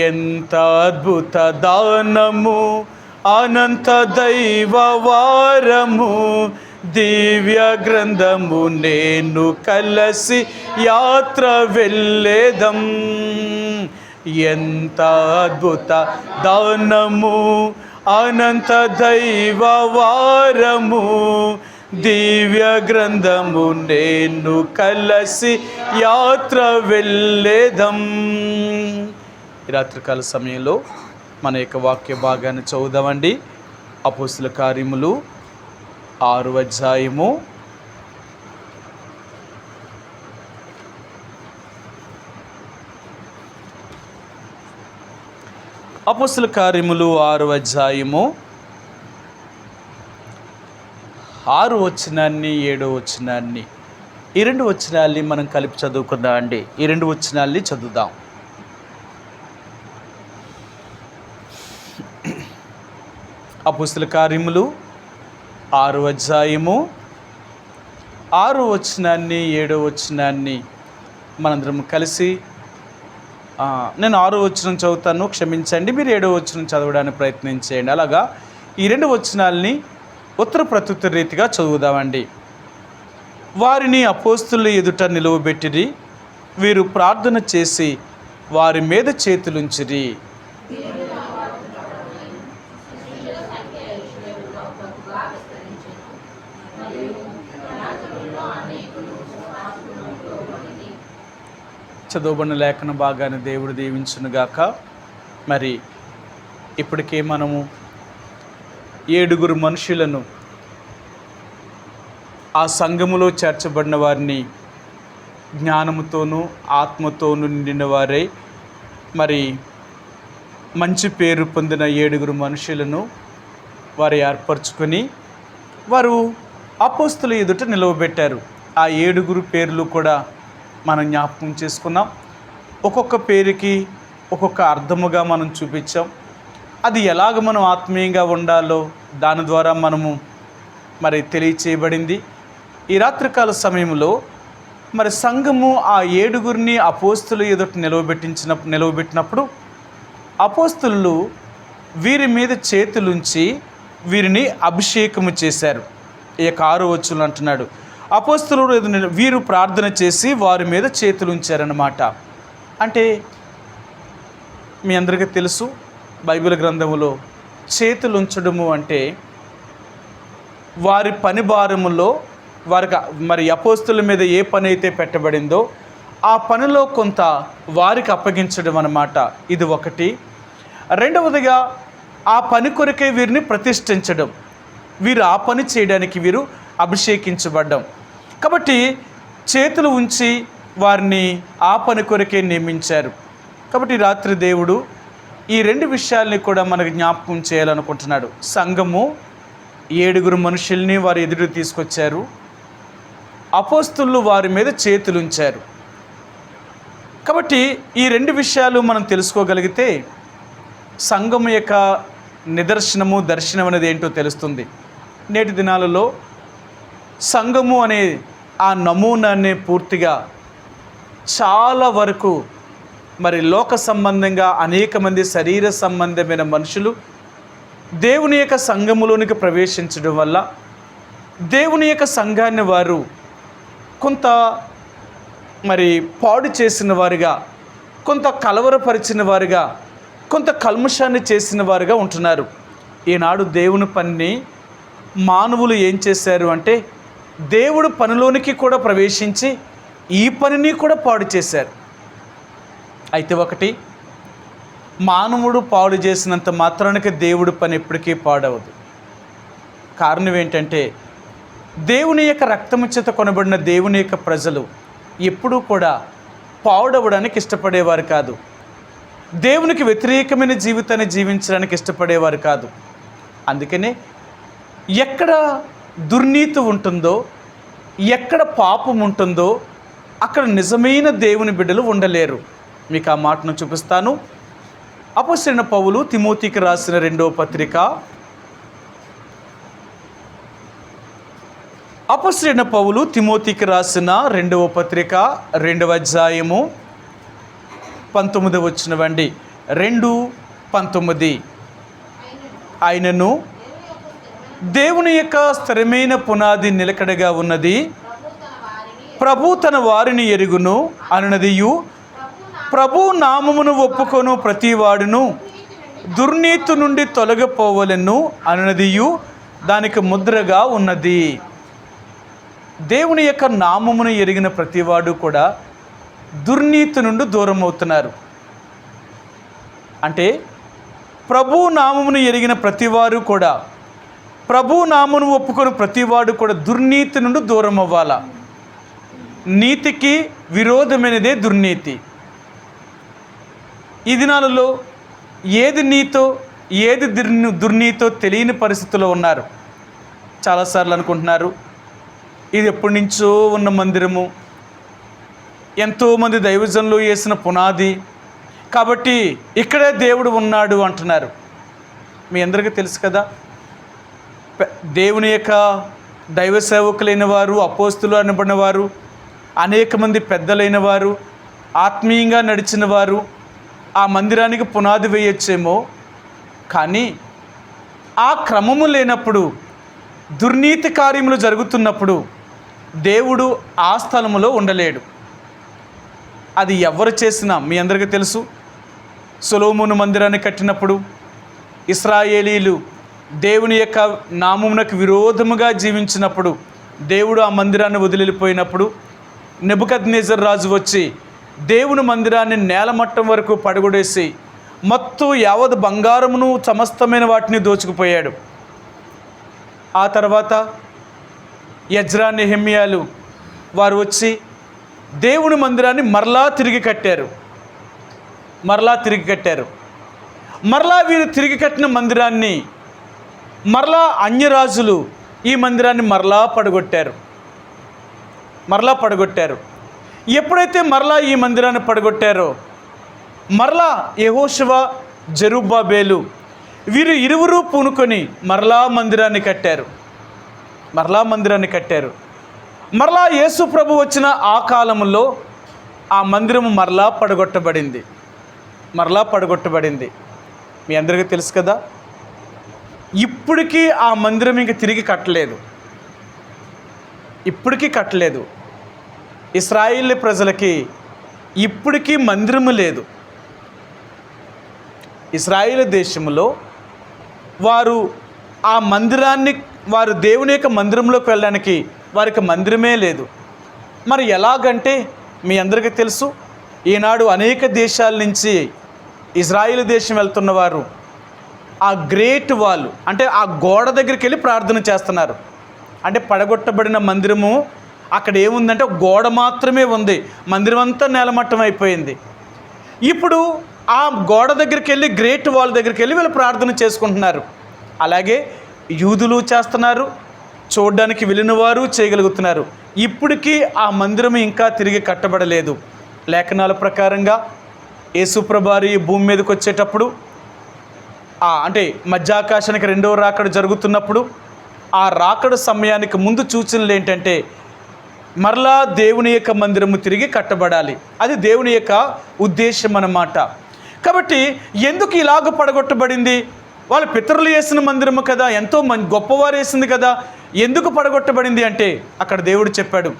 ఎంత అద్భుత దానము, అనంత దైవ వారము, దివ్య గ్రంథము నేను కలసి యాత్ర వెళ్ళేదం. ఎంత అద్భుత దానము, అనంత దైవ వారము, దివ్య గ్రంథము నేను కలసి యాత్ర వెళ్ళేదం. ఈ రాత్రికాల సమయంలో మన యొక్క వాక్య భాగాన్ని చదువుదామండి. అపోస్తుల కార్యములు 6వ అధ్యాయము 6వ వచనాన్ని 7వ వచనాన్ని, ఈ 2 వచనాల్ని మనం కలిపి చదువుకుందాం అండి. ఈ 2 వచనాల్ని చదువుదాం. అపోస్తుల కార్యములు 6వ అధ్యాయము 6వ వచనాన్ని 7వ వచనాన్ని మనందరం కలిసి, నేను 6వ వచనం చదువుతాను, క్షమించండి, మీరు 7వ వచనం చదవడానికి ప్రయత్నం చేయండి. అలాగా ఈ 2 వచనాల్ని ఉత్తర ప్రత్యుత్తర రీతిగా చదువుదామండి. వారిని అపోస్తుల ఎదుట నిలువబెట్టిరి, వీరు ప్రార్థన చేసి వారి మీద చేతులుంచిరి. చదవబడిన లేఖన భాగాన్ని దేవుడు దీవించునుగాక. మరి ఇప్పటికే మనము 7 మనుషులను, ఆ సంఘములో చేర్చబడిన వారిని జ్ఞానముతోనూ ఆత్మతోనూ నిండిన వారై మరి మంచి పేరు పొందిన 7 మనుషులను వారు ఏర్పరచుకొని వారు అపోస్తుల ఎదుట నిలవబెట్టారు. ఆ 7 పేర్లు కూడా మనం జ్ఞాపకం చేసుకున్నాం. ఒక్కొక్క పేరుకి ఒక్కొక్క అర్థముగా మనం చూపించాం. అది ఎలాగ మనం ఆత్మీయంగా ఉండాలో దాని ద్వారా మనము మరి తెలియచేయబడింది. ఈ రాత్రికాల సమయంలో మరి సంఘము ఆ 7 అపోస్తుల ఎదుట నిలవబెట్టినప్పుడు అపోస్తులు వీరి మీద చేతులుంచి వీరిని అభిషేకము చేశారు. ఈ 6వ వచనం అంటున్నాడు, అపోస్తులు వీరు ప్రార్థన చేసి వారి మీద చేతులు ఉంచారన్నమాట. అంటే మీ అందరికీ తెలుసు, బైబిల్ గ్రంథములో చేతులు ఉంచడము అంటే వారి పని భారములో వారికి మరి అపోస్తుల మీద ఏ పని అయితే పెట్టబడిందో ఆ పనిలో కొంత వారికి అప్పగించడం అన్నమాట. ఇది ఒకటి. రెండవదిగా ఆ పని కొరకే వీరిని ప్రతిష్ఠించడం, వీరు ఆ పని చేయడానికి వీరు అభిషేకించబడ్డం. కాబట్టి చేతులు ఉంచి వారిని ఆ పని కొరకే నియమించారు. కాబట్టి రాత్రి దేవుడు ఈ 2 విషయాల్ని కూడా మనకు జ్ఞాపకం చేయాలనుకుంటున్నాడు. సంఘము 7 మనుషుల్ని వారి ఎదురు తీసుకొచ్చారు, అపోస్తులు వారి మీద చేతులు ఉంచారు. కాబట్టి ఈ 2 విషయాలు మనం తెలుసుకోగలిగితే సంఘము యొక్క నిదర్శనము, దర్శనం అనేది ఏంటో తెలుస్తుంది. నేటి దినాలలో సంఘము అనే ఆ నమూనాన్ని పూర్తిగా చాలా వరకు మరి లోక సంబంధంగా అనేక మంది శరీర సంబంధమైన మనుషులు దేవుని యొక్క సంఘములోనికి ప్రవేశించడం వల్ల దేవుని యొక్క సంఘాన్ని వారు కొంత మరి పాడు చేసిన వారుగా, కొంత కలవరపరిచిన వారుగా, కొంత కల్మషాన్ని చేసిన వారుగా ఉంటున్నారు. ఈనాడు దేవుని పనిని మానవులు ఏం చేశారు అంటే దేవుడు పనిలోనికి కూడా ప్రవేశించి ఈ పనిని కూడా పాడు చేశారు. అయితే ఒకటి, మానవుడు పాడు చేసినంత మాత్రానికి దేవుడి పని ఎప్పటికీ పాడవదు. కారణం ఏంటంటే దేవుని యొక్క రక్తము చేత కొనబడిన దేవుని యొక్క ప్రజలు ఎప్పుడూ కూడా పాడవడానికి ఇష్టపడేవారు కాదు. దేవునికి వ్యతిరేకమైన జీవితాన్ని జీవించడానికి ఇష్టపడేవారు కాదు. అందుకనే ఎక్కడ దుర్నీతి ఉంటుందో, ఎక్కడ పాపం ఉంటుందో అక్కడ నిజమైన దేవుని బిడ్డలు ఉండలేరు. మీకు ఆ మాటను చూపిస్తాను. అపోస్తలుడైన పౌలు తిమోతికి రాసిన 2వ పత్రిక, అపోస్తలుడైన పౌలు తిమోతికి రాసిన 2వ పత్రిక 2వ అధ్యాయము 19వ వచనం. 2:19. ఆయనను దేవుని యొక్క స్థిరమైన పునాది నిలకడగా ఉన్నది, ప్రభు తన వారిని ఎరుగును అనునదియు, ప్రభు నామమును ఒప్పుకొను ప్రతివాడును దుర్నీతి నుండి తొలగిపోవలెను అనునదియు దానికి ముద్రగా ఉన్నది. దేవుని యొక్క నామమును ఎరిగిన ప్రతివాడు కూడా దుర్నీతి నుండి దూరం అవుతున్నారు. అంటే ప్రభు నామమును ఎరిగిన ప్రతివారు కూడా, ప్రభు నామమును ఒప్పుకొని ప్రతివాడు కూడా దుర్నీతి నుండి దూరం అవ్వాలా. నీతికి విరోధమైనదే దుర్నీతి. ఈ దినాలలో ఏది నీతో ఏది దుర్నీతో తెలియని పరిస్థితుల్లో ఉన్నారు. చాలాసార్లు అనుకుంటున్నారు ఇది ఎప్పటి నుంచో ఉన్న మందిరము, ఎంతోమంది దైవజనులు వేసిన పునాది, కాబట్టి ఇక్కడే దేవుడు ఉన్నాడు అంటున్నారు. మీ అందరికీ తెలుసు కదా, దేవుని యొక్క దైవ సేవకులైన వారు, అపోస్తులు అనబడిన వారు, అనేక మంది పెద్దలైన వారు, ఆత్మీయంగా నడిచిన వారు ఆ మందిరానికి పునాది వేయొచ్చేమో, కానీ ఆ క్రమము లేనప్పుడు, దుర్నీతి కార్యములు జరుగుతున్నప్పుడు దేవుడు ఆ స్థలములో ఉండలేడు. అది ఎవరు చేసినా మీ అందరికీ తెలుసు. సొలొమోను మందిరాన్ని కట్టినప్పుడు ఇశ్రాయేలీలు దేవుని యొక్క నామమునకు విరోధముగా జీవించినప్పుడు, దేవుడు ఆ మందిరాన్ని వదిలిపోయినప్పుడు నెబుకద్నెజర్ రాజు వచ్చి దేవుని మందిరాన్ని నేలమట్టం వరకు పడగొడేసి మొత్తం యావత్ బంగారమును సమస్తమైన వాటిని దోచుకుపోయాడు. ఆ తర్వాత ఎజ్రా, నెహెమ్యాలు వారు వచ్చి దేవుని మందిరాన్ని మరలా తిరిగి కట్టారు. మరలా వీరు తిరిగి కట్టిన మందిరాన్ని మరలా అన్యరాజులు ఈ మందిరాన్ని మరలా పడగొట్టారు. ఎప్పుడైతే మరలా ఈ మందిరాన్ని పడగొట్టారో, మరలా యెహోషువ, జెరుబ్బాబెలు వీరు ఇరువురు పూనుకొని మరలా మందిరాన్ని కట్టారు. మరలా యేసు ప్రభు వచ్చిన ఆ కాలంలో ఆ మందిరము మరలా పడగొట్టబడింది. మీ అందరికీ తెలుసు కదా. ఇప్పటికీ ఆ మందిరం ఇంక తిరిగి కట్టలేదు. ఇశ్రాయేల్ ప్రజలకి ఇప్పటికీ మందిరము లేదు. ఇశ్రాయేల్ దేశంలో వారు ఆ మందిరాన్ని, వారు దేవుని యొక్క మందిరంలోకి వెళ్ళడానికి వారికి మందిరమే లేదు. మరి ఎలాగంటే మీ అందరికీ తెలుసు, ఈనాడు అనేక దేశాల నుంచి ఇజ్రాయేల్ దేశం వెళ్తున్న వారు ఆ గ్రేట్ వాల్ అంటే ఆ గోడ దగ్గరికి వెళ్ళి ప్రార్థన చేస్తున్నారు. అంటే పడగొట్టబడిన మందిరము అక్కడ ఏముందంటే గోడ మాత్రమే ఉంది, మందిరం అంతా నేలమట్టం అయిపోయింది. ఇప్పుడు ఆ గోడ దగ్గరికి వెళ్ళి, గ్రేట్ వాల్ దగ్గరికి వెళ్ళి వీళ్ళు ప్రార్థన చేసుకుంటున్నారు. అలాగే యూదులు చేస్తున్నారు, చూడడానికి వెళ్ళిన వారు చేయగలుగుతున్నారు. ఇప్పటికీ ఆ మందిరం ఇంకా తిరిగి కట్టబడలేదు. లేఖనాల ప్రకారంగా యేసుప్రభువారు ఈ భూమి మీదకి వచ్చేటప్పుడు, అంటే మధ్యాకాశానికి రెండవ రాకడ జరుగుతున్నప్పుడు, ఆ రాకడ సమయానికి ముందు సూచనలు ఏంటంటే మరలా దేవుని యొక్క మందిరము తిరిగి కట్టబడాలి. అది దేవుని యొక్క ఉద్దేశం అన్నమాట. కాబట్టి ఎందుకు ఇలాగ పడగొట్టబడింది? వాళ్ళ పితరులు వేసిన మందిరము కదా, ఎంతో గొప్పవారు వేసింది కదా, ఎందుకు పడగొట్టబడింది అంటే అక్కడ దేవుడు చెప్పాడు,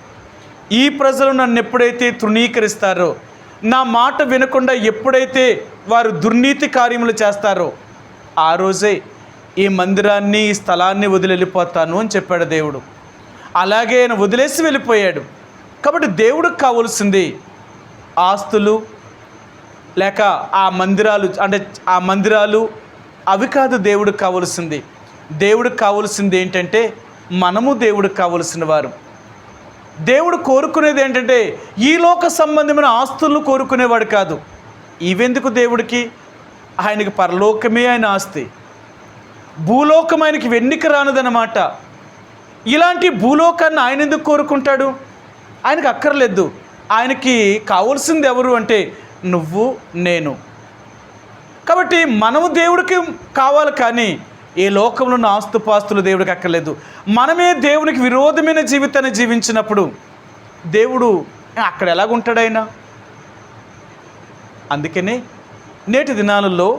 ఈ ప్రజలు నన్ను ఎప్పుడైతే తృణీకరిస్తారో, నా మాట వినకుండా ఎప్పుడైతే వారు దుర్నీతి కార్యములు చేస్తారో, ఆ రోజే ఈ మందిరాన్ని, ఈ స్థలాన్ని వదిలి వెళ్ళిపోతాను అని చెప్పాడు దేవుడు. అలాగే ఆయన వదిలేసి వెళ్ళిపోయాడు. కాబట్టి దేవుడికి కావలసింది ఆస్తులు లేక ఆ మందిరాలు, అంటే ఆ మందిరాలు అవి కాదు దేవుడికి కావలసింది. దేవుడికి కావలసింది ఏంటంటే మనము దేవుడికి కావలసిన వారు. దేవుడు కోరుకునేది ఏంటంటే ఈ లోక సంబంధమైన ఆస్తులను కోరుకునేవాడు కాదు. ఇవెందుకు దేవుడికి? ఆయనకి పరలోకమే ఆయన ఆస్తి, భూలోకం ఆయనకి వెన్నిక రానిదన్నమాట. ఇలాంటి భూలోకాన్ని ఆయన ఎందుకు కోరుకుంటాడు? ఆయనకు అక్కర్లేదు. ఆయనకి కావాల్సింది ఎవరు అంటే నువ్వు, నేను. కాబట్టి మనము దేవుడికి కావాలి, కానీ ఏ లోకంలో ఉన్న ఆస్తుపాస్తులు దేవుడికి అక్కర్లేదు. మనమే దేవునికి విరోధమైన జీవితాన్ని జీవించినప్పుడు దేవుడు అక్కడ ఎలాగుంటాడు ఆయన? అందుకనే నేటి దినాలలో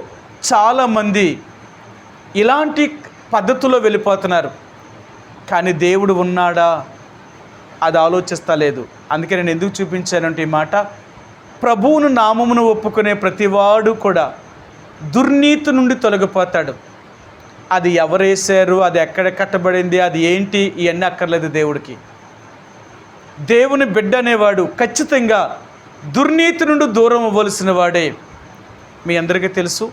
చాలామంది ఇలాంటి పద్ధతుల్లో వెళ్ళిపోతున్నారు. కానీ దేవుడు ఉన్నాడా అది ఆలోచిస్తా లేదు. అందుకే నేను ఎందుకు చూపించానంటే ఈ మాట, ప్రభువును నామమును ఒప్పుకునే ప్రతివాడు కూడా దుర్నీతి నుండి తొలగిపోతాడు. అది ఎవరేశారు, అది ఎక్కడ కట్టబడింది, అది ఏంటి, ఇవన్నీ అక్కర్లేదు దేవుడికి. దేవుని బిడ్డ అనేవాడు ఖచ్చితంగా దుర్నీతి నుండి దూరం అవ్వవలసిన వాడే. మీ అందరికీ తెలుసు,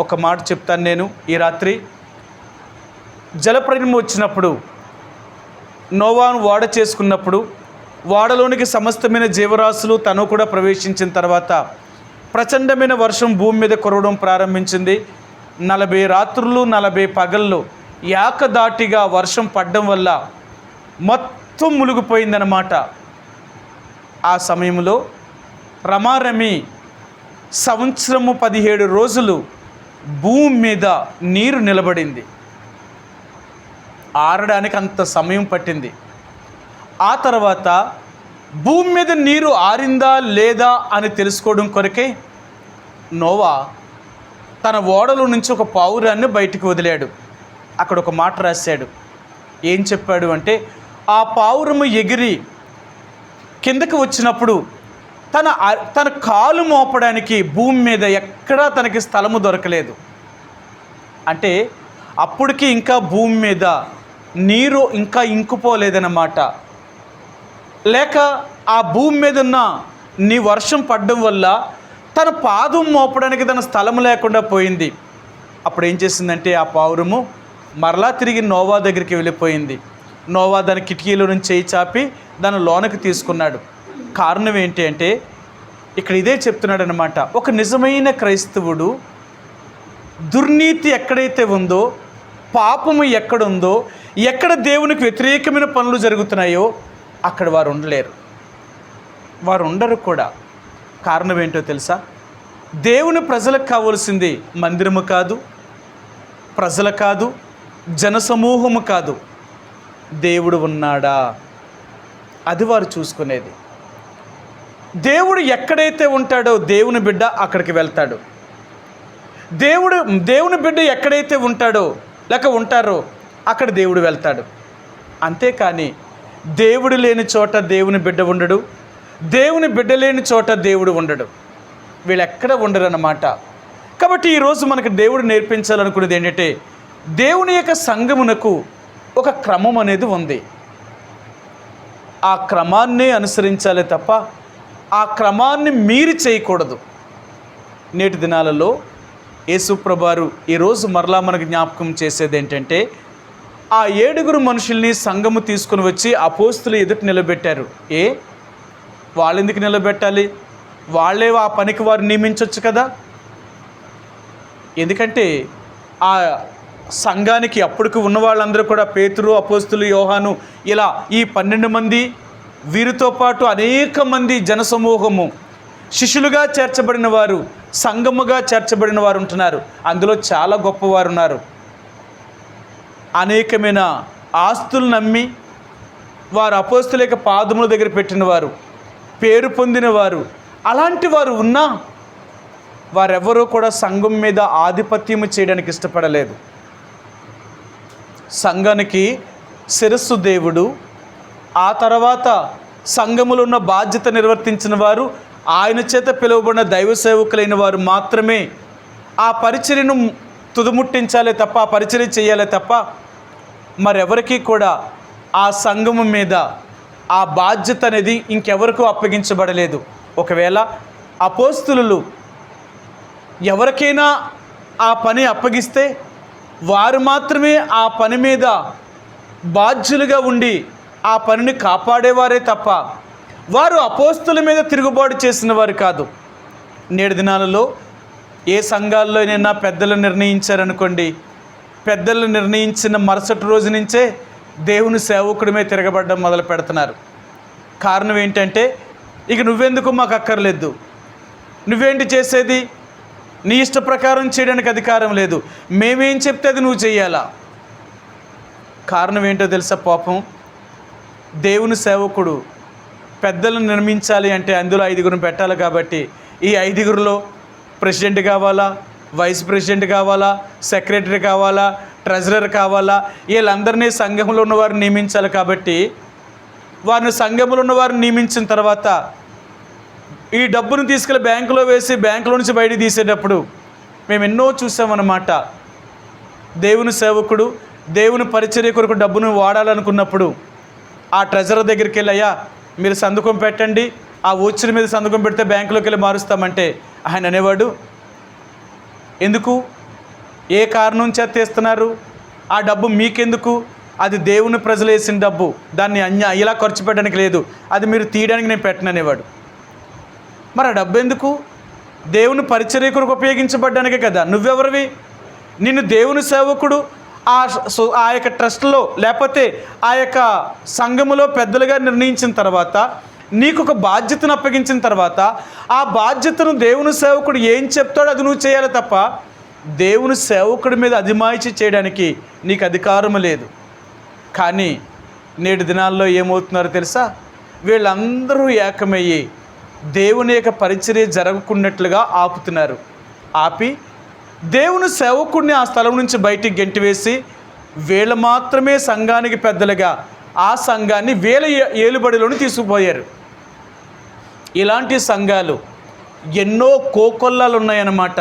ఒక మాట చెప్తాను నేను. ఈ రాత్రి జలప్రళయం వచ్చినప్పుడు, నోవాను ఓడ చేసుకున్నప్పుడు, ఓడలోనికి సమస్తమైన జీవరాశులు తను కూడా ప్రవేశించిన తర్వాత ప్రచండమైన వర్షం భూమి మీద కురవడం ప్రారంభించింది. 40 రాత్రులు 40 పగళ్ళు ఏకదాటిగా వర్షం పడడం వల్ల మొత్తం మునిగిపోయిందన్నమాట. ఆ సమయంలో రమారమి సంవత్సరము 17 రోజులు భూమి మీద నీరు నిలబడింది. ఆరడానికి అంత సమయం పట్టింది. ఆ తర్వాత భూమి మీద నీరు ఆరిందా లేదా అని తెలుసుకోవడం కొరకే నోవా తన ఓడలో నుంచి ఒక పావురాన్ని బయటికి వదిలాడు. అక్కడ ఒక మాట రాశాడు. ఏం చెప్పాడు అంటే, ఆ పావురము ఎగిరి కిందకి వచ్చినప్పుడు తన కాలు మోపడానికి భూమి మీద ఎక్కడా తనకి స్థలము దొరకలేదు. అంటే అప్పటికి ఇంకా భూమి మీద నీరు ఇంకా ఇంకిపోలేదన్నమాట. లేక ఆ భూమి మీద ఉన్న నీ వర్షం పడడం వల్ల తన పాదం మోపడానికి తన స్థలం లేకుండా పోయింది. అప్పుడు ఏం చేసిందంటే ఆ పావురము మరలా తిరిగి నోవా దగ్గరికి వెళ్ళిపోయింది. నోవా దాని కిటికీలో నుంచి చేయి చాపి దాని లోనకి తీసుకున్నాడు. కారణం ఏంటి అంటే ఇక్కడ ఇదే చెప్తున్నాడు అనమాట. ఒక నిజమైన క్రైస్తవుడు దుర్నీతి ఎక్కడైతే ఉందో, పాపము ఎక్కడుందో, ఎక్కడ దేవునికి వ్యతిరేకమైన పనులు జరుగుతున్నాయో అక్కడ వారు ఉండలేరు. వారు ఉండరు కూడా. కారణం ఏంటో తెలుసా? దేవుని ప్రజలకు కావలసింది మందిరము కాదు, ప్రజలు కాదు, జనసమూహము కాదు. దేవుడు ఉన్నాడా అది వారు చూసుకునేది. దేవుడు ఎక్కడైతే ఉంటాడో దేవుని బిడ్డ అక్కడికి వెళ్తాడు. దేవుని బిడ్డ ఎక్కడైతే ఉంటాడో లేక ఉంటారో అక్కడ దేవుడు వెళ్తాడు. అంతేకాని దేవుడు లేని చోట దేవుని బిడ్డ ఉండడు, దేవుని బిడ్డ లేని చోట దేవుడు ఉండడు. వీళ్ళు ఎక్కడ ఉండరు అన్నమాట. కాబట్టి ఈరోజు మనకు దేవుడు నేర్పించాలనుకునేది ఏంటంటే, దేవుని యొక్క సంఘమునకు ఒక క్రమం అనేది ఉంది. ఆ క్రమాన్నే అనుసరించాలి తప్ప ఆ క్రమాన్ని మీరి చేయకూడదు. నేటి దినాలలో యేసుప్రభువారు ఈరోజు మరలా మనకు జ్ఞాపకం చేసేది ఏంటంటే, ఆ 7 మనుషుల్ని సంఘము తీసుకుని వచ్చి అపోస్తులు ఎదుట నిలబెట్టారు. వాళ్ళు ఎందుకు నిలబెట్టాలి? వాళ్ళే ఆ పనికి వారు నియమించవచ్చు కదా. ఎందుకంటే ఆ సంఘానికి అప్పటికి ఉన్న వాళ్ళందరూ కూడా పేతురు, అపోస్తులు, యోహాను, ఇలా ఈ 12 మంది, వీరితో పాటు అనేక మంది జనసమూహము, శిష్యులుగా చేర్చబడిన వారు, సంఘముగా చేర్చబడిన వారు ఉంటున్నారు. అందులో చాలా గొప్పవారు ఉన్నారు. అనేకమైన ఆస్తులు నమ్మి వారు అపోస్తుల యొక్క పాదముల దగ్గర పెట్టినవారు, పేరు పొందినవారు. అలాంటి వారు ఉన్నా వారెవరూ కూడా సంఘం మీద ఆధిపత్యము చేయడానికి ఇష్టపడలేదు. సంఘానికి శిరస్సు దేవుడు. ఆ తర్వాత సంఘములో ఉన్న బాధ్యత నిర్వర్తించిన వారు, ఆయన చేత పిలువబడిన దైవ సేవకులైన వారు మాత్రమే ఆ పరిచర్యను తుదముట్టించాలే తప్ప, ఆ పరిచర్య చేయాలే తప్ప మరెవరికి కూడా ఆ సంఘము మీద ఆ బాధ్యత అనేది ఇంకెవరికూ అప్పగించబడలేదు. ఒకవేళ అపోస్తులు ఎవరికైనా ఆ పని అప్పగిస్తే వారు మాత్రమే ఆ పని మీద బాధ్యులుగా ఉండి ఆ పనిని కాపాడేవారే తప్ప వారు అపోస్తుల మీద తిరుగుబాటు చేసిన వారు కాదు. నేడు దినాలలో ఏ సంఘాల్లోనైనా పెద్దలు నిర్ణయించారనుకోండి, పెద్దలు నిర్ణయించిన మరుసటి రోజు నుంచే దేవుని సేవకుడిమే తిరగబడడం మొదలు పెడుతున్నారు. కారణం ఏంటంటే, ఇక నువ్వెందుకు మాకు అక్కర్లేదు, నువ్వేంటి చేసేది, నీ ఇష్ట ప్రకారం చేయడానికి అధికారం లేదు, మేమేం చెప్తే అది నువ్వు చెయ్యాలా. కారణం ఏంటో తెలుసా? పాపం దేవుని సేవకుడు పెద్దలను నిర్మించాలి అంటే అందులో 5 పెట్టాలి. కాబట్టి ఈ 5లో ప్రెసిడెంట్ కావాలా, వైస్ ప్రెసిడెంట్ కావాలా, సెక్రటరీ కావాలా, ట్రెజరర్ కావాలా, వీళ్ళందరినీ సంఘంలో ఉన్నవారిని నియమించాలి. కాబట్టి వారిని సంఘంలో ఉన్నవారిని నియమించిన తర్వాత ఈ డబ్బును తీసుకెళ్ళి బ్యాంకులో వేసి బ్యాంకులో నుంచి బయటికి తీసేటప్పుడు మేము ఎన్నో చూసామన్నమాట. దేవుని సేవకుడు దేవుని పరిచర్య కొరకు డబ్బును వాడాలనుకున్నప్పుడు ఆ ట్రెజరర్ దగ్గరికి వెళ్ళి, అయ్యా మీరు సంతకం పెట్టండి, ఆ ఓచర్ మీద సంతకం పెడితే బ్యాంకులోకి వెళ్ళి మారుస్తామంటే ఆయన అనేవాడు, ఎందుకు, ఏ కారణం చేత తీస్తున్నారు, ఆ డబ్బు మీకెందుకు, అది దేవుని ప్రజలు వేసిన డబ్బు, దాన్ని ఇలా ఖర్చు పెట్టడానికి లేదు, అది మీరు తీయడానికి నేను పెట్టననేవాడు. మరి ఆ డబ్బు ఎందుకు, దేవుని కొరకు ఉపయోగించబడ్డానికే కదా. నువ్వెవరివి, నిన్ను దేవుని సేవకుడు ఆ యొక్క ట్రస్ట్లో లేకపోతే ఆ యొక్క సంఘములో పెద్దలుగా నిర్ణయించిన తర్వాత నీకు ఒక బాధ్యతను అప్పగించిన తర్వాత ఆ బాధ్యతను దేవుని సేవకుడు ఏం చెప్తాడో అది నువ్వు చేయాలి తప్ప దేవుని సేవకుడి మీద అధిమాయిషి చేయడానికి నీకు అధికారం లేదు. కానీ నేటి దినాల్లో ఏమవుతున్నారో తెలుసా, వీళ్ళందరూ ఏకమయ్యి దేవుని యొక్క పరిచర్య జరగకున్నట్లుగా ఆపుతున్నారు. ఆపి దేవుని సేవకుడిని ఆ స్థలం నుంచి బయటికి గెంటివేసి వీళ్ళు మాత్రమే సంఘానికి పెద్దలుగా ఆ సంఘాన్ని వీళ్ళ ఏలుబడిలోని తీసుకుపోయారు. ఇలాంటి సంఘాలు ఎన్నో కోకొల్లాలు ఉన్నాయన్నమాట.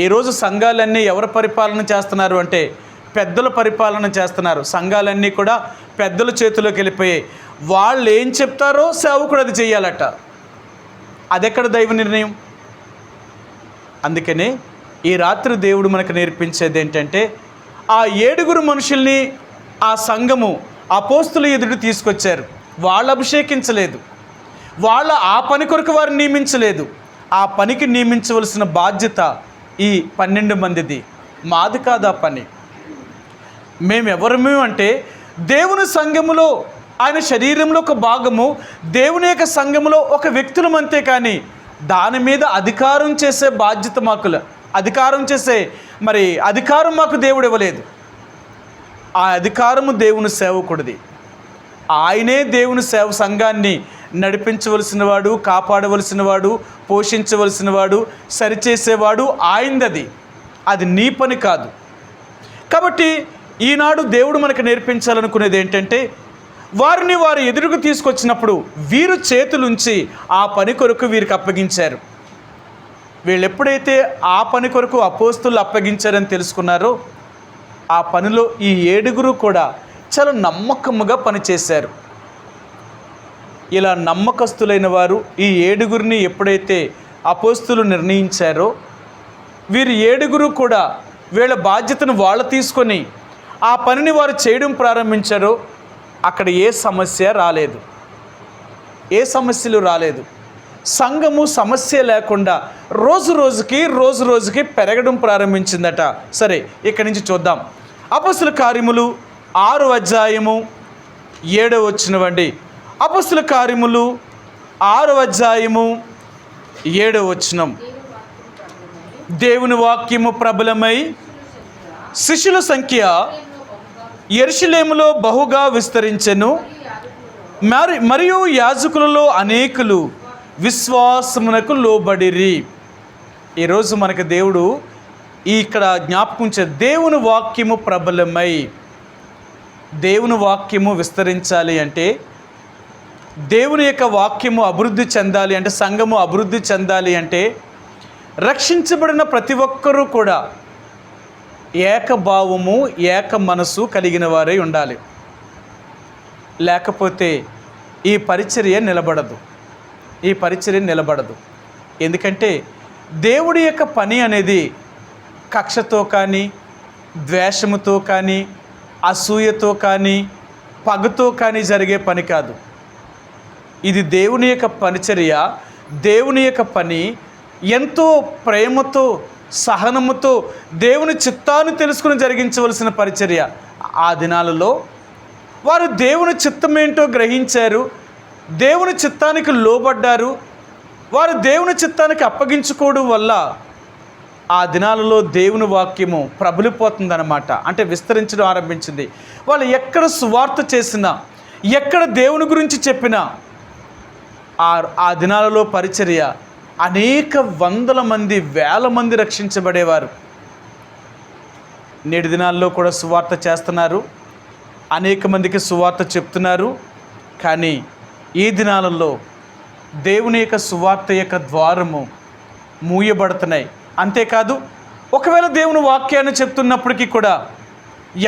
ఈరోజు సంఘాలన్నీ ఎవరు పరిపాలన చేస్తున్నారు అంటే పెద్దల పరిపాలన చేస్తున్నారు. సంఘాలన్నీ కూడా పెద్దల చేతిలోకి వెళ్ళిపోయాయి. వాళ్ళు ఏం చెప్తారో సేవకుడు అది చెయ్యాలట. అదెక్కడ దైవ నిర్ణయం? అందుకనే ఈ రాత్రి దేవుడు మనకు నేర్పించేది ఏంటంటే, ఆ 7 మనుషుల్ని ఆ సంఘము అపోస్తుల ఎదుటి తీసుకొచ్చారు. వాళ్ళు అభిషేకించలేదు, వాళ్ళ ఆ పని కొరకు వారిని నియమించలేదు. ఆ పనికి నియమించవలసిన బాధ్యత ఈ 12 మందిది. మాది కాదు ఆ పని. మేమెవరము అంటే దేవుని సంఘములో ఆయన శరీరంలో ఒక భాగము, దేవుని యొక్క సంఘములో ఒక వ్యక్తులం అంతే. కానీ దాని మీద అధికారం చేసే బాధ్యత మాకు, అధికారం మాకు దేవుడు ఇవ్వలేదు. ఆ అధికారము దేవుని సేవకుడిది. ఆయనే దేవుని సంఘాన్ని నడిపించవలసిన వాడు, కాపాడవలసిన వాడు, పోషించవలసిన వాడు, సరిచేసేవాడు ఆయనది. అది నీ పని కాదు. కాబట్టి ఈనాడు దేవుడు మనకు నేర్పించాలనుకునేది ఏంటంటే, వారిని వారు ఎదురుకు తీసుకొచ్చినప్పుడు వీరు చేతులుంచి ఆ పని కొరకు వీరికి అప్పగించారు. వీళ్ళు ఎప్పుడైతే ఆ పని కొరకు అపోస్తులు అప్పగించారని తెలుసుకున్నారో ఆ పనిలో ఈ 7 కూడా చాలా నమ్మకముగా పనిచేశారు. ఇలా నమ్మకస్తులైన వారు ఈ 7 ఎప్పుడైతే అపోస్తులు నిర్ణయించారో వీరు 7 కూడా వీళ్ళ బాధ్యతను వాళ్ళు తీసుకొని ఆ పనిని వారు చేయడం ప్రారంభించారో అక్కడ ఏ సమస్య రాలేదు, ఏ సమస్యలు రాలేదు. సంఘము సమస్య లేకుండా రోజు రోజుకి పెరగడం ప్రారంభించిందట. సరే, ఇక్కడి నుంచి చూద్దాం. అపొస్తలుల కార్యములు 6వ అధ్యాయము 7వ వచనమండి. అపొస్తలుల కార్యములు 6వ అధ్యాయము 7వ వచనం. దేవుని వాక్యము ప్రబలమై శిష్యుల సంఖ్య యెరూషలేములో బహుగా విస్తరించెను. మరియు యాజకులలో అనేకులు విశ్వాసమునకు లోబడిరి. ఈరోజు మనకు దేవుడు ఇక్కడ జ్ఞాపకం దేవుని వాక్యము ప్రబలమై, దేవుని వాక్యము విస్తరించాలి అంటే, దేవుని యొక్క వాక్యము అభివృద్ధి చెందాలి అంటే, సంఘము అభివృద్ధి చెందాలి అంటే రక్షించబడిన ప్రతి ఒక్కరూ కూడా ఏకభావము, ఏక మనసు కలిగిన వారై ఉండాలి. లేకపోతే ఈ పరిచర్య నిలబడదు. ఎందుకంటే దేవుడి యొక్క పని అనేది కక్షతో కానీ, ద్వేషముతో కానీ, అసూయతో కానీ, పగతో కానీ జరిగే పని కాదు. ఇది దేవుని యొక్క పరిచర్య, దేవుని యొక్క పని. ఎంతో ప్రేమతో, సహనముతో దేవుని చిత్తాన్ని తెలుసుకుని జరిగించవలసిన పరిచర్య. ఆ దినాలలో వారు దేవుని చిత్తం ఏంటో గ్రహించారు, దేవుని చిత్తానికి లోబడ్డారు. వారు దేవుని చిత్తానికి అప్పగించుకోవడం వల్ల ఆ దినాలలో దేవుని వాక్యము ప్రబలిపోతుందన్నమాట. అంటే విస్తరించడం ఆరంభించింది. వాళ్ళు ఎక్కడ సువార్త చేసినా, ఎక్కడ దేవుని గురించి చెప్పినా ఆ దినాలలో పరిచర్య అనేక వందల మంది, వేల మంది రక్షించబడేవారు. నేటి దినాల్లో కూడా సువార్త చేస్తున్నారు, అనేక మందికి సువార్త చెప్తున్నారు. కానీ ఈ దినాలలో దేవుని యొక్క సువార్త యొక్క ద్వారము మూయబడుతున్నాయి. అంతేకాదు, ఒకవేళ దేవుని వాక్యాన్ని చెప్తున్నప్పటికీ కూడా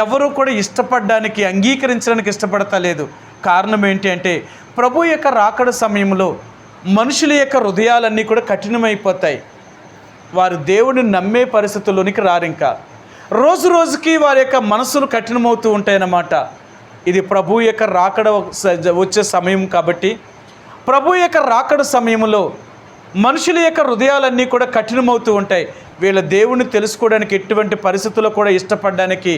ఎవరు కూడా ఇష్టపడడానికి, అంగీకరించడానికి ఇష్టపడతలేదు. కారణం ఏంటి అంటే, ప్రభు యొక్క రాకడ సమయంలో మనుషుల యొక్క హృదయాలన్నీ కూడా కఠినమైపోతాయి. వారు దేవుని నమ్మే పరిస్థితుల్లోనికి రారు. ఇంకా రోజు రోజుకి వారి యొక్క మనసులు కఠినమవుతూ ఉంటాయన్నమాట. ఇది ప్రభు యొక్క రాకడ వచ్చే సమయం కాబట్టి, ప్రభు యొక్క రాకడ సమయంలో మనుషుల యొక్క హృదయాలన్నీ కూడా కఠినమవుతూ ఉంటాయి. వీళ్ళ దేవుణ్ణి తెలుసుకోవడానికి ఎటువంటి పరిస్థితుల్లో కూడా ఇష్టపడడానికి,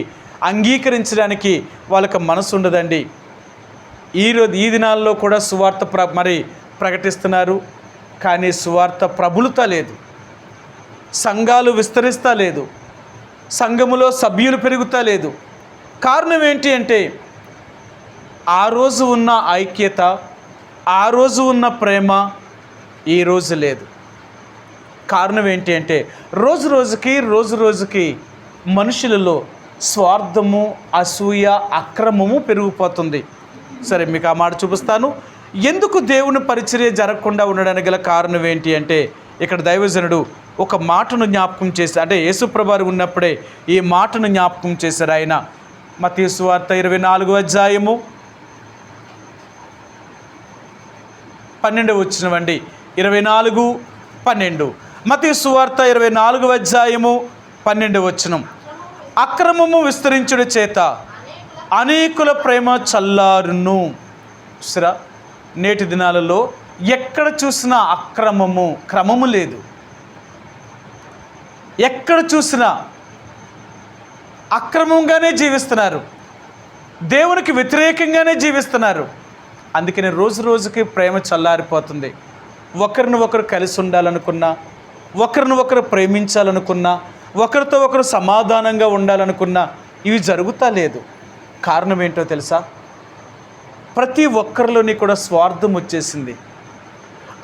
అంగీకరించడానికి వాళ్ళకి మనసు ఉండదండి. ఈ దినాల్లో కూడా సువార్త ప్రకటిస్తున్నారు, కానీ సువార్త ప్రబలుతా లేదు, సంఘాలు విస్తరిస్తా లేదు, సంఘములో సభ్యులు పెరుగుతా లేదు. కారణం ఏంటి అంటే, ఆ రోజు ఉన్న ఐక్యత, ఆ రోజు ఉన్న ప్రేమ ఈరోజు లేదు. కారణం ఏంటి అంటే, రోజు రోజుకి మనుషులలో స్వార్థము, అసూయ, అక్రమము పెరిగిపోతుంది. సరే, మీకు ఆ మాట చూపిస్తాను. ఎందుకు దేవుని పరిచర్య జరగకుండా ఉండడానికి గల కారణం ఏంటి అంటే, ఇక్కడ దైవజనుడు ఒక మాటను జ్ఞాపకం చేశారు. అంటే యేసుప్రభువు ఉన్నప్పుడే ఈ మాటను జ్ఞాపకం చేశారు ఆయన. మత్తయి సువార్త 24వ అధ్యాయము 12వ వచనం అండి. 24:12. మత్తయి సువార్త 24వ అధ్యాయము 12వ వచనం. అక్రమము విస్తరించుట చేత అనేకుల ప్రేమ చల్లారును. సరే, నేటి దినాలలో ఎక్కడ చూసినా అక్రమము, క్రమము లేదు. ఎక్కడ చూసినా అక్రమంగానే జీవిస్తున్నారు, దేవునికి వ్యతిరేకంగానే జీవిస్తున్నారు. అందుకని రోజు రోజుకి ప్రేమ చల్లారిపోతుంది. ఒకరిని ఒకరు కలిసి ఉండాలనుకున్నా, ఒకరిని ఒకరు ప్రేమించాలనుకున్నా, ఒకరితో ఒకరు సమాధానంగా ఉండాలనుకున్నా ఇవి జరుగుతా లేదు. కారణం ఏంటో తెలుసా? ప్రతి ఒక్కరిలోని కూడా స్వార్థం వచ్చేసింది.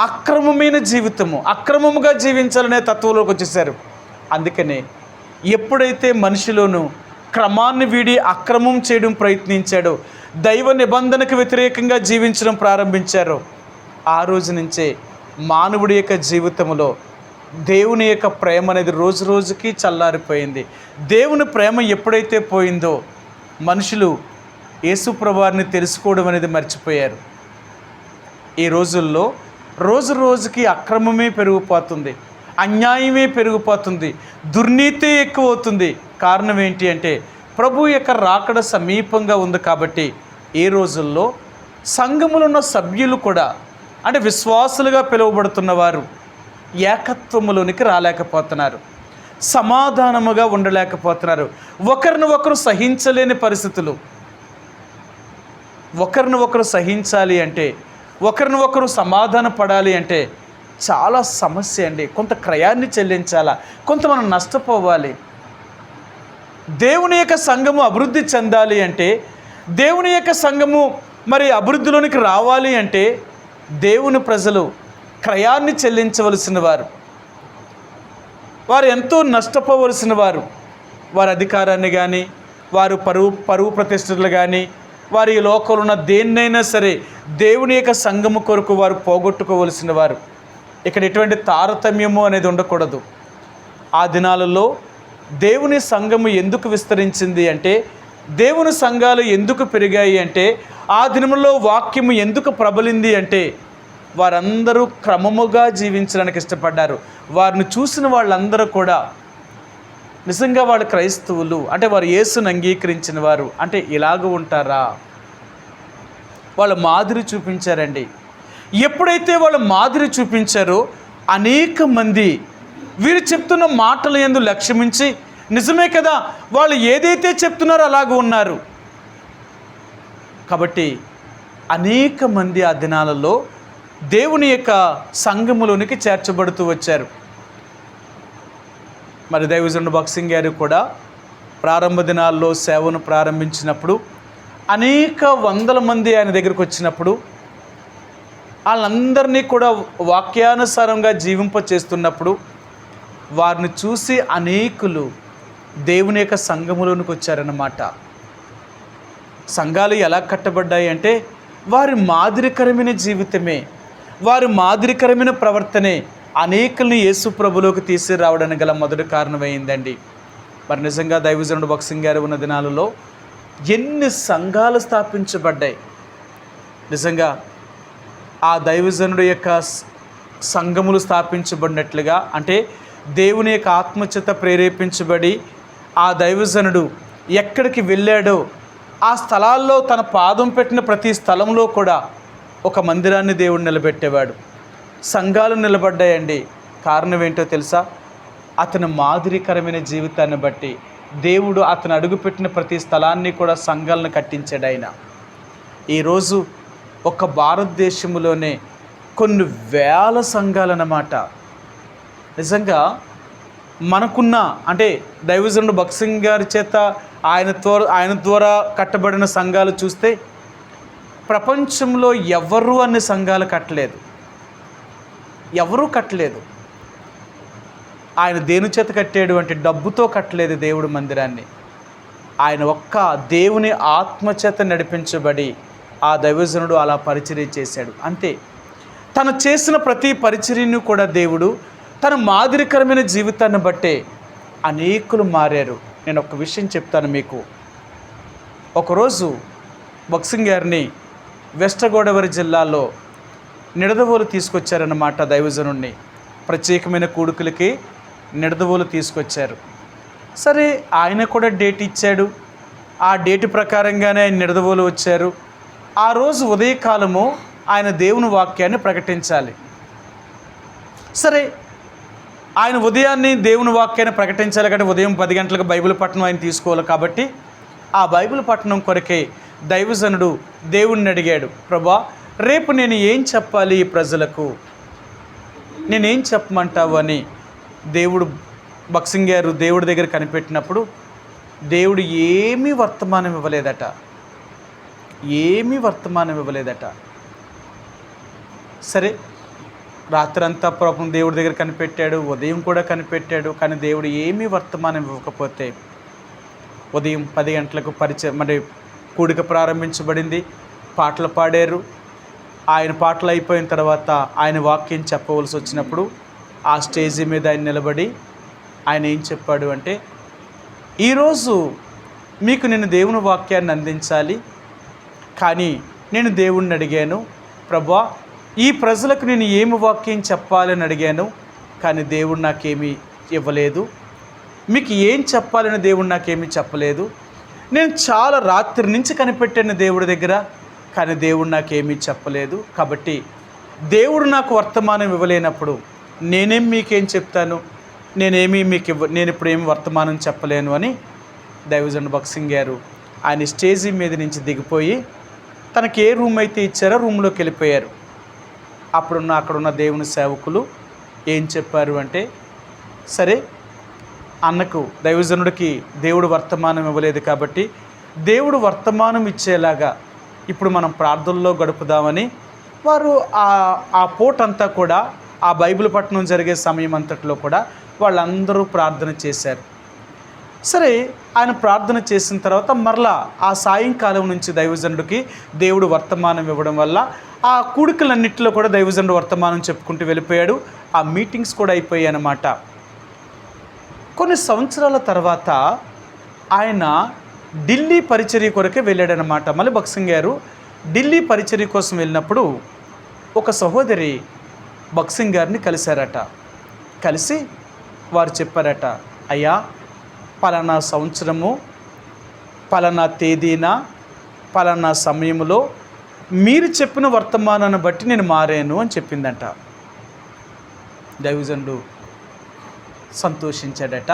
అక్రమమైన జీవితము, అక్రమముగా జీవించాలనే తత్వంలోకి వచ్చేసారు. అందుకనే ఎప్పుడైతే మనిషిలోనూ క్రమాన్ని వీడి అక్రమం చేయడం ప్రయత్నించాడో, దైవ నిబంధనకు వ్యతిరేకంగా జీవించడం ప్రారంభించారో, ఆ రోజు నుంచే మానవుడి యొక్క జీవితంలో దేవుని యొక్క ప్రేమ అనేది రోజు రోజుకి చల్లారిపోయింది. దేవుని ప్రేమ ఎప్పుడైతే పోయిందో మనుషులు యేసుప్రభువుని తెలుసుకోవడం అనేది మర్చిపోయారు. ఈ రోజుల్లో రోజు రోజుకి అక్రమమే పెరిగిపోతుంది, అన్యాయమే పెరిగిపోతుంది, దుర్నీతి ఎక్కువ అవుతుంది. కారణం ఏంటి అంటే, ప్రభు యొక్క రాకడ సమీపంగా ఉంది కాబట్టి ఈ రోజుల్లో సంఘములో ఉన్న సభ్యులు కూడా, అంటే విశ్వాసులుగా పిలువబడుతున్న వారు ఏకత్వములోనికి రాలేకపోతున్నారు, సమాధానముగా ఉండలేకపోతున్నారు. ఒకరిని ఒకరు సహించలేని పరిస్థితులు. ఒకరిని ఒకరు సహించాలి అంటే, ఒకరిని ఒకరు సమాధాన పడాలి అంటే చాలా సమస్య అండి. కొంత క్రయాన్ని చెల్లించాలా, కొంత మనం నష్టపోవాలి. దేవుని యొక్క సంఘము అభివృద్ధి చెందాలి అంటే, దేవుని యొక్క సంఘము అభివృద్ధిలోనికి రావాలి అంటే దేవుని ప్రజలు క్రయాన్ని చెల్లించవలసిన వారు, వారు ఎంతో నష్టపోవలసిన వారు. వారి అధికారాన్ని కానీ, వారు పరువు ప్రతిష్టలు కానీ, వారి లోకంలో ఉన్న దేన్నైనా సరే దేవుని యొక్క సంఘము కొరకు వారు పోగొట్టుకోవలసిన వారు. ఇక్కడ ఎటువంటి తారతమ్యము అనేది ఉండకూడదు. ఆ దినాలలో దేవుని సంఘము ఎందుకు విస్తరించింది అంటే, దేవుని సంఘాలు ఎందుకు పెరిగాయి అంటే, ఆ దినములో వాక్యము ఎందుకు ప్రబలింది అంటే, వారందరూ క్రమముగా జీవించడానికి ఇష్టపడ్డారు. వారిని చూసిన వాళ్ళందరూ కూడా నిజంగా వాళ్ళు క్రైస్తవులు అంటే, వారు యేసును అంగీకరించిన వారు అంటే ఇలాగ ఉంటారా? వాళ్ళ మాదిరి చూపించారండి. ఎప్పుడైతే వాళ్ళు మాదిరి చూపించారో అనేక మంది వీరు చెప్తున్న మాటల యందు లక్ష్యమించి, నిజమే కదా, వాళ్ళు ఏదైతే చెప్తున్నారో అలాగ ఉన్నారు. కాబట్టి అనేక మంది ఆ దినాలలో దేవుని యొక్క సంఘములోనికి చేర్చబడుతూ వచ్చారు. దైవజనుడు భక్సింగ్ గారు కూడా ప్రారంభ దినాల్లో సేవను ప్రారంభించినప్పుడు అనేక వందల మంది ఆయన దగ్గరికి వచ్చినప్పుడు వాళ్ళందరినీ కూడా వాక్యానుసారంగా జీవింపచేస్తున్నప్పుడు వారిని చూసి అనేకులు దేవుని యొక్క సంఘములోనికి వచ్చారన్నమాట. సంఘాలు ఎలా కట్టబడ్డాయి అంటే వారి మాదిరికరమైన జీవితమే, వారి మాదిరికరమైన ప్రవర్తనే అనేకుల్ని యేసు ప్రభులోకి తీసుకురావడానికి గల మొదటి కారణమైందండి. మరి నిజంగా దైవజనుడు భక్త్ సింగ్ గారు ఉన్న దినాలలో ఎన్ని సంఘాలు స్థాపించబడ్డాయి. నిజంగా ఆ దైవజనుడు యొక్క సంఘములు స్థాపించబడినట్లుగా, అంటే దేవుని యొక్క ఆత్మచేత ప్రేరేపించబడి ఆ దైవజనుడు ఎక్కడికి వెళ్ళాడో ఆ స్థలాల్లో తన పాదం పెట్టిన ప్రతి స్థలంలో కూడా ఒక మందిరాన్ని దేవుడు నిలబెట్టేవాడు. సంఘాలు నిలబడ్డాయండి. కారణం ఏంటో తెలుసా? అతని మాదిరికరమైన జీవితాన్ని బట్టి దేవుడు అతను అడుగుపెట్టిన ప్రతి స్థలాన్ని కూడా సంఘాలను కట్టించాడు ఆయన. ఈరోజు ఒక భారతదేశంలోనే కొన్ని వేల సంఘాలన్నమాట. నిజంగా మనకున్న, అంటే దైవజనుడు భక్త్ సింగ్ గారి చేత ఆయన ద్వారా కట్టబడిన సంఘాలు చూస్తే ప్రపంచంలో ఎవరు అన్ని సంఘాలు కట్టలేదు, ఎవరూ కట్టలేదు. ఆయన దేని చేత కట్టాడు అంటే డబ్బుతో కట్టలేదు దేవుడి మందిరాన్ని. ఆయన ఒక్క దేవుని ఆత్మచేత నడిపించబడి ఆ దైవజనుడు అలా పరిచర్య చేశాడు అంతే. తను చేసిన ప్రతి పరిచర్యను కూడా దేవుడు తన మాదిరికరమైన జీవితాన్ని బట్టే అనేకులు మారారు. నేను ఒక విషయం చెప్తాను మీకు. ఒకరోజు భక్త్ సింగ్ గారిని వెస్ట్ గోదావరి జిల్లాలో నిడదవోలు తీసుకొచ్చారన్నమాట. దైవజనుడిని ప్రత్యేకమైన కూడుకులకి నిడదవోలు తీసుకొచ్చారు. సరే, ఆయన కూడా డేట్ ఇచ్చాడు. ఆ డేట్ ప్రకారంగానే ఆయన నిడదవోలు వచ్చారు. ఆ రోజు ఉదయకాలము ఆయన దేవుని వాక్యాన్ని ప్రకటించాలి. సరే, ఆయన ఉదయాన్నే దేవుని వాక్యాన్ని ప్రకటించాలి కాబట్టి ఉదయం 10 గంటలకు బైబిల్ పట్టణం ఆయన తీసుకోవాలి. కాబట్టి ఆ బైబిల్ పట్టణం కొరకే దైవజనుడు దేవుణ్ణి అడిగాడు, ప్రభా, రేపు నేను ఏం చెప్పాలి ఈ ప్రజలకు, నేనేం చెప్పమంటావు అని దేవుడు భక్త్ సింగ్ గారు దేవుడి దగ్గర కనిపెట్టినప్పుడు దేవుడు ఏమీ వర్తమానం ఇవ్వలేదట. సరే, రాత్రంతా పాపం దేవుడి దగ్గర కనిపెట్టాడు, ఉదయం కూడా కనిపెట్టాడు. కానీ దేవుడు ఏమీ వర్తమానం ఇవ్వకపోతే ఉదయం 10 గంటలకు కూడిక ప్రారంభించబడింది. పాటలు పాడారు. ఆయన పాటలు అయిపోయిన తర్వాత ఆయన వాక్యం చెప్పవలసి వచ్చినప్పుడు ఆ స్టేజీ మీద ఆయన నిలబడి ఆయన ఏం చెప్పాడు అంటే, ఈరోజు మీకు నేను దేవుని వాక్యాన్ని అందించాలి, కానీ నేను దేవుణ్ణి అడిగాను, ప్రభా, ఈ ప్రజలకు నేను ఏమి వాక్యం చెప్పాలని అడిగాను, కానీ దేవుడు నాకేమీ ఇవ్వలేదు. మీకు ఏం చెప్పాలని దేవుడు నాకేమీ చెప్పలేదు. నేను చాలా రాత్రి నుంచి కనిపెట్టాను దేవుడి దగ్గర, కానీ దేవుడు నాకేమీ చెప్పలేదు. కాబట్టి దేవుడు నాకు వర్తమానం ఇవ్వలేనప్పుడు నేనేం మీకేం చెప్తాను, నేను ఇప్పుడు ఏమి వర్తమానం చెప్పలేను అని దైవజనుడు భక్త్ సింగ్ గారు ఆయన స్టేజీ మీద నుంచి దిగిపోయి తనకి ఏ రూమ్ అయితే ఇచ్చారో రూమ్లోకి వెళ్ళిపోయారు. అక్కడున్న దేవుని సేవకులు ఏం చెప్పారు అంటే, సరే, అన్నకు దైవజనుడికి దేవుడు వర్తమానం ఇవ్వలేదు కాబట్టి దేవుడు వర్తమానం ఇచ్చేలాగా ఇప్పుడు మనం ప్రార్థనలో గడుపుదామని వారు ఆ పూటంతా కూడా ఆ బైబిల్ పఠనం జరిగే సమయం అంతట్లో కూడా వాళ్ళందరూ ప్రార్థన చేశారు. సరే, ఆయన ప్రార్థన చేసిన తర్వాత మరలా ఆ సాయంకాలం నుంచి దైవజనుడికి దేవుడు వర్తమానం ఇవ్వడం వల్ల ఆ కూడికలన్నింటిలో కూడా దైవజనుడు వర్తమానం చెప్పుకుంటూ వెళ్ళిపోయాడు. ఆ మీటింగ్స్ కూడా అయిపోయాయి అన్నమాట. కొన్ని సంవత్సరాల తర్వాత ఆయన ఢిల్లీ పరిచర్య కొరకే వెళ్ళాడనమాట. మళ్ళీ భక్త్ సింగ్ గారు ఢిల్లీ పరిచర్య కోసం వెళ్ళినప్పుడు ఒక సహోదరి భక్త్ సింగ్ గారిని కలిశారట. కలిసి వారు చెప్పారట, అయ్యా, పలానా సంవత్సరము పలానా తేదీన పలానా సమయంలో మీరు చెప్పిన వర్తమానాన్ని బట్టి నేను మారాను అని చెప్పిందంట. దైవజనుడు సంతోషించాడట.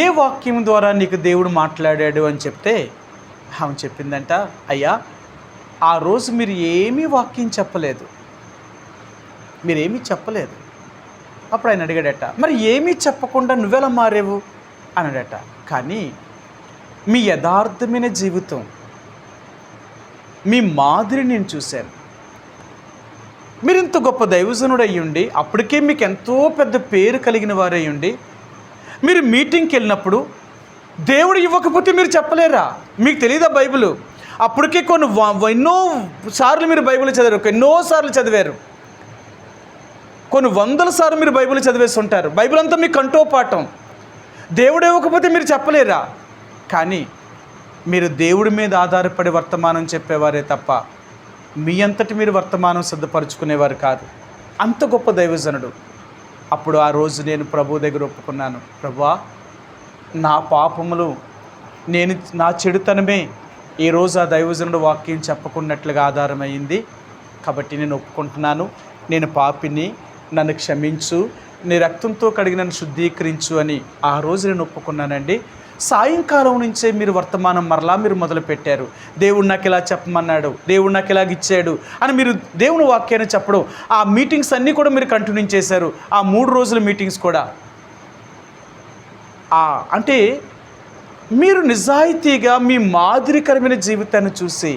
ఏ వాక్యం ద్వారా నీకు దేవుడు మాట్లాడాడు అని చెప్తే ఆమె చెప్పిందంట, అయ్యా, ఆ రోజు మీరు ఏమీ వాక్యం చెప్పలేదు, మీరేమీ చెప్పలేదు. అప్పుడు ఆయన అడిగాడట, మరి ఏమీ చెప్పకుండా నువ్వెలా మారేవు అన్నాడట. కానీ మీ యథార్థమైన జీవితం, మీ మాదిరి నేను చూశాను. మీరు ఇంత గొప్ప దైవజనుడు అయ్యుండి, అప్పటికే మీకు ఎంతో పెద్ద పేరు కలిగిన వారు అయ్యుండి, మీరు మీటింగ్కి వెళ్ళినప్పుడు దేవుడు ఇవ్వకపోతే మీరు చెప్పలేరా? మీకు తెలియదా బైబిల్? అప్పటికే ఎన్నో సార్లు మీరు బైబిల్ చదివారు, ఎన్నోసార్లు చదివారు, కొన్ని వందల సార్లు మీరు బైబిల్ చదివేసి ఉంటారు. బైబిల్ అంతా మీకు కంఠోపాఠం. దేవుడు ఇవ్వకపోతే మీరు చెప్పలేరా? కానీ మీరు దేవుడి మీద ఆధారపడి వర్తమానం చెప్పేవారే తప్ప మీ అంతటి మీరు వర్తమానం సిద్ధపరచుకునేవారు కాదు. అంత గొప్ప దైవజనుడు. అప్పుడు ఆ రోజు నేను ప్రభు దగ్గర ఒప్పుకున్నాను, ప్రభువా, నా పాపములు, నా చెడుతనమే ఈరోజు ఆ దైవజనుడు వాక్యం చెప్పకున్నట్లుగా ఆధారమైంది. కాబట్టి నేను ఒప్పుకుంటున్నాను, నేను పాపిని, నన్ను క్షమించు, నీ రక్తంతో కడిగి నన్ను శుద్ధీకరించు అని ఆ రోజు నేను ఒప్పుకున్నానండి. సాయంకాలం నుంచే మీరు వర్తమానం మరలా మీరు మొదలుపెట్టారు. దేవుడు నాకు ఇలా చెప్పమన్నాడు, దేవుడు నాకు ఇలాగ ఇచ్చాడు అని మీరు దేవుని వాక్యాన్ని చెప్పడం, ఆ మీటింగ్స్ అన్నీ కూడా మీరు కంటిన్యూ చేశారు. ఆ 3 రోజుల మీటింగ్స్ కూడా అంటే మీరు నిజాయితీగా మీ మాదిరికరమైన జీవితాన్ని చూసి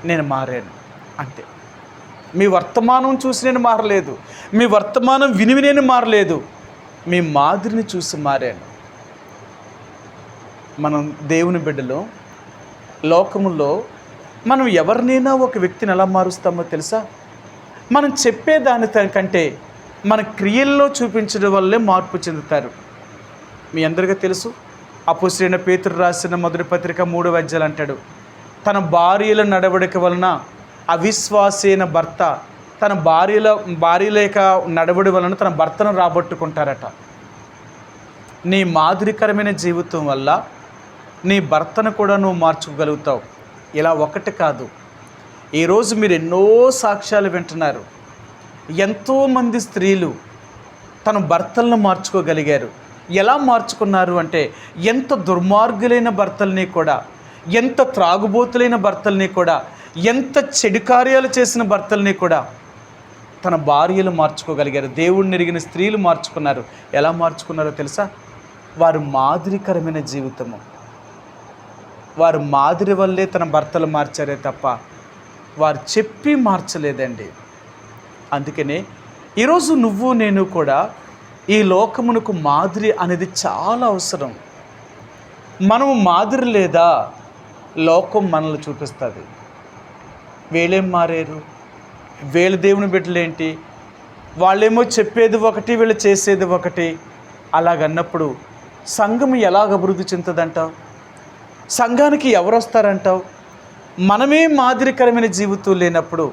నేను మారాను. అంతే. మీ వర్తమానం చూసి నేను మారలేదు, మీ వర్తమానం విని నేను మారలేదు, మీ మాదిరిని చూసి మారాను. మనం దేవుని బిడ్డలో, లోకములో మనం ఎవరినైనా ఒక వ్యక్తిని ఎలా మారుస్తామో తెలుసా? మనం చెప్పేదాని కంటే మన క్రియల్లో చూపించడం వల్లే మార్పు చెందుతారు. మీ అందరికీ తెలుసు, అపోస్తలుడైన పేతురు రాసిన మొదటి పత్రిక 3వ అధ్యాయం అంటాడు, తన భార్యల నడవడిక వలన అవిశ్వాసైన భర్త తన భార్య లేక నడవడి వలన తన భర్తను రాబట్టుకుంటారట. నీ మాదిరికరమైన జీవితం వల్ల నీ భర్తను కూడా నువ్వు మార్చుకోగలుగుతావు. ఇలా ఒకటి కాదు, ఈరోజు మీరు ఎన్నో సాక్ష్యాలు వింటున్నారు. ఎంతోమంది స్త్రీలు తన భర్తలను మార్చుకోగలిగారు. ఎలా మార్చుకున్నారు అంటే, ఎంత దుర్మార్గులైన భర్తల్ని కూడా, ఎంత త్రాగుబోతులైన భర్తల్ని కూడా, ఎంత చెడు కార్యాలు చేసిన భర్తల్ని కూడా తన భార్యలు మార్చుకోగలిగారు. దేవుడిని ఎరిగిన స్త్రీలు మార్చుకున్నారు. ఎలా మార్చుకున్నారో తెలుసా? వారు మాదిరికరమైన జీవితము, వారు మాదిరి వల్లే తన భర్తలు మార్చారే తప్ప వారు చెప్పి మార్చలేదండి. అందుకనే ఈరోజు నువ్వు నేను కూడా ఈ లోకమునకు మాదిరి అనేది చాలా అవసరం. మనము మాదిరి లేదా లోకం మనల్ని చూపిస్తుంది. వీళ్ళేం మారారు, వీళ్ళ దేవుని బిడ్డలేంటి, వాళ్ళేమో చెప్పేది ఒకటి, వీళ్ళు చేసేది ఒకటి. అలాగన్నప్పుడు సంఘం ఎలాగ అభివృద్ధి చెందుతుందంటావు? సంఘానికి ఎవరు వస్తారంటావు? మనమే మాదిరికరమైన జీవితం లేనప్పుడు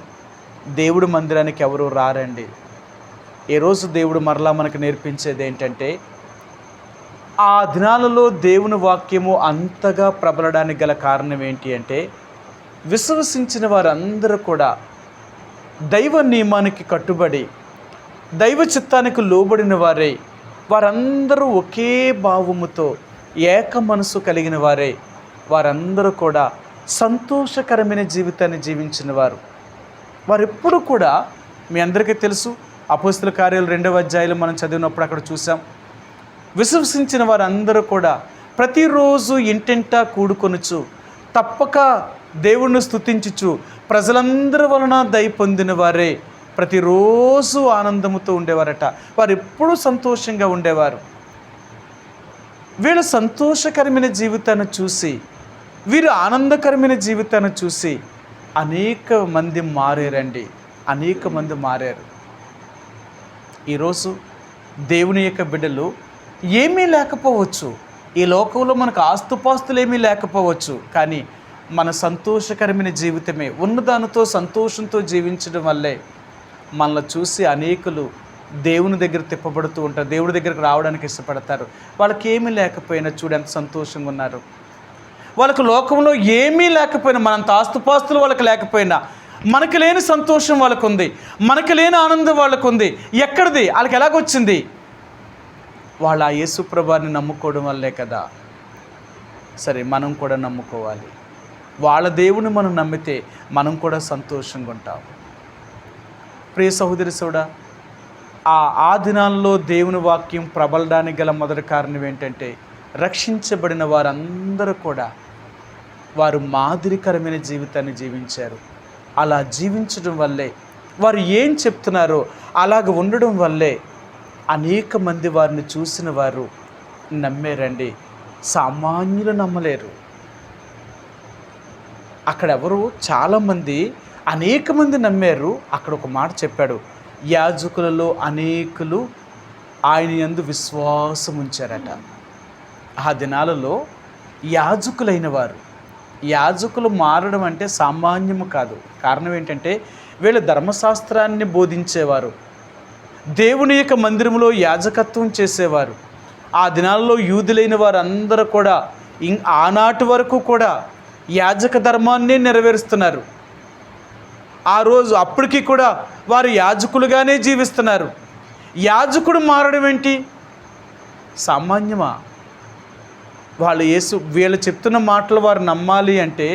దేవుడి మందిరానికి ఎవరు రారండి. ఈరోజు దేవుడు మరలా మనకు నేర్పించేది ఏంటంటే, ఆ దినాలలో దేవుని వాక్యము అంతగా ప్రబలడానికి గల కారణం ఏంటి అంటే, విశ్వసించిన వారందరూ కూడా దైవ నియమానికి కట్టుబడి దైవ చిత్తానికి లోబడిన వారే, వారందరూ ఒకే భావముతో ఏక మనసు కలిగిన వారే, వారందరూ కూడా సంతోషకరమైన జీవితాన్ని జీవించిన వారు. వారెప్పుడు కూడా, మీ అందరికీ తెలుసు, అపోస్తల కార్యాలు 2వ అధ్యాయంలో మనం చదివినప్పుడు అక్కడ చూసాం, విశ్వసించిన వారందరూ కూడా ప్రతిరోజు ఇంటింటా కూడుకొనుచు తప్పక దేవుణ్ణి స్తుతించుచు ప్రజలందరి వలన దయ పొందిన వారే ప్రతిరోజు ఆనందముతో ఉండేవారట. వారు ఎప్పుడూ సంతోషంగా ఉండేవారు. వీళ్ళ సంతోషకరమైన జీవితాన్ని చూసి, వీరు ఆనందకరమైన జీవితాన్ని చూసి అనేక మంది మారారండి. అనేక మంది మారారు. ఈరోజు దేవుని యొక్క బిడ్డలు ఏమీ లేకపోవచ్చు, ఈ లోకంలో మనకు ఆస్తుపాస్తులు ఏమీ లేకపోవచ్చు, కానీ మన సంతోషకరమైన జీవితమే, ఉన్నదానితో సంతోషంతో జీవించడం వల్లే మనల్ని చూసి అనేకులు దేవుని దగ్గర తిప్పబడుతూ ఉంటారు, దేవుడి దగ్గరకు రావడానికి ఇష్టపడతారు. వాళ్ళకి ఏమీ లేకపోయినా చూడు ఎంత సంతోషంగా ఉన్నారు. వాళ్ళకు లోకంలో ఏమీ లేకపోయినా, మనంత ఆస్తుపాస్తులు వాళ్ళకి లేకపోయినా, మనకు లేని సంతోషం వాళ్ళకు ఉంది, మనకు లేని ఆనందం వాళ్ళకు ఉంది. ఎక్కడిది? వాళ్ళకి ఎలాగొచ్చింది? వాళ్ళ ఆ యేసు ప్రభువుని నమ్ముకోవడం వల్లే కదా. సరే, మనం కూడా నమ్ముకోవాలి. వాళ్ళ దేవుని మనం నమ్మితే మనం కూడా సంతోషంగా ఉంటాం. ప్రియ సహోదరి సోడా, ఆ దినాల్లో దేవుని వాక్యం ప్రబలడానికి గల మొదటి కారణం ఏంటంటే, రక్షించబడిన వారందరూ కూడా వారు మాదిరికరమైన జీవితాన్ని జీవించారు. అలా జీవించడం వల్లే వారు ఏం చెప్తున్నారో అలాగ ఉండడం వల్లే అనేక మంది వారిని చూసిన వారు నమ్మారండి. సామాన్యులు నమ్మలేరు. అక్కడ ఎవరు చాలామంది అనేక మంది నమ్మారు. అక్కడ ఒక మాట చెప్పాడు, యాజకులలో అనేకులు ఆయన యందు విశ్వాసం ఉంచారట. ఆ దినాలలో యాజకులైన వారు, యాజకులు మారడం అంటే సామాన్యము కాదు. కారణం ఏంటంటే వీళ్ళు ధర్మశాస్త్రాన్ని బోధించేవారు, దేవుని యొక్క మందిరంలో యాజకత్వం చేసేవారు. ఆ దినాల్లో యూదులైన వారు అందరూ కూడా ఆనాటి వరకు కూడా యాజక ధర్మాన్ని నెరవేరుస్తున్నారు. ఆ రోజు అప్పటికి కూడా వారు యాజకులుగానే జీవిస్తున్నారు. యాజకుడు మారడం ఏంటి సామాన్యమా? వీళ్ళు చెప్తున్న మాటలు వారు నమ్మాలి అంటే,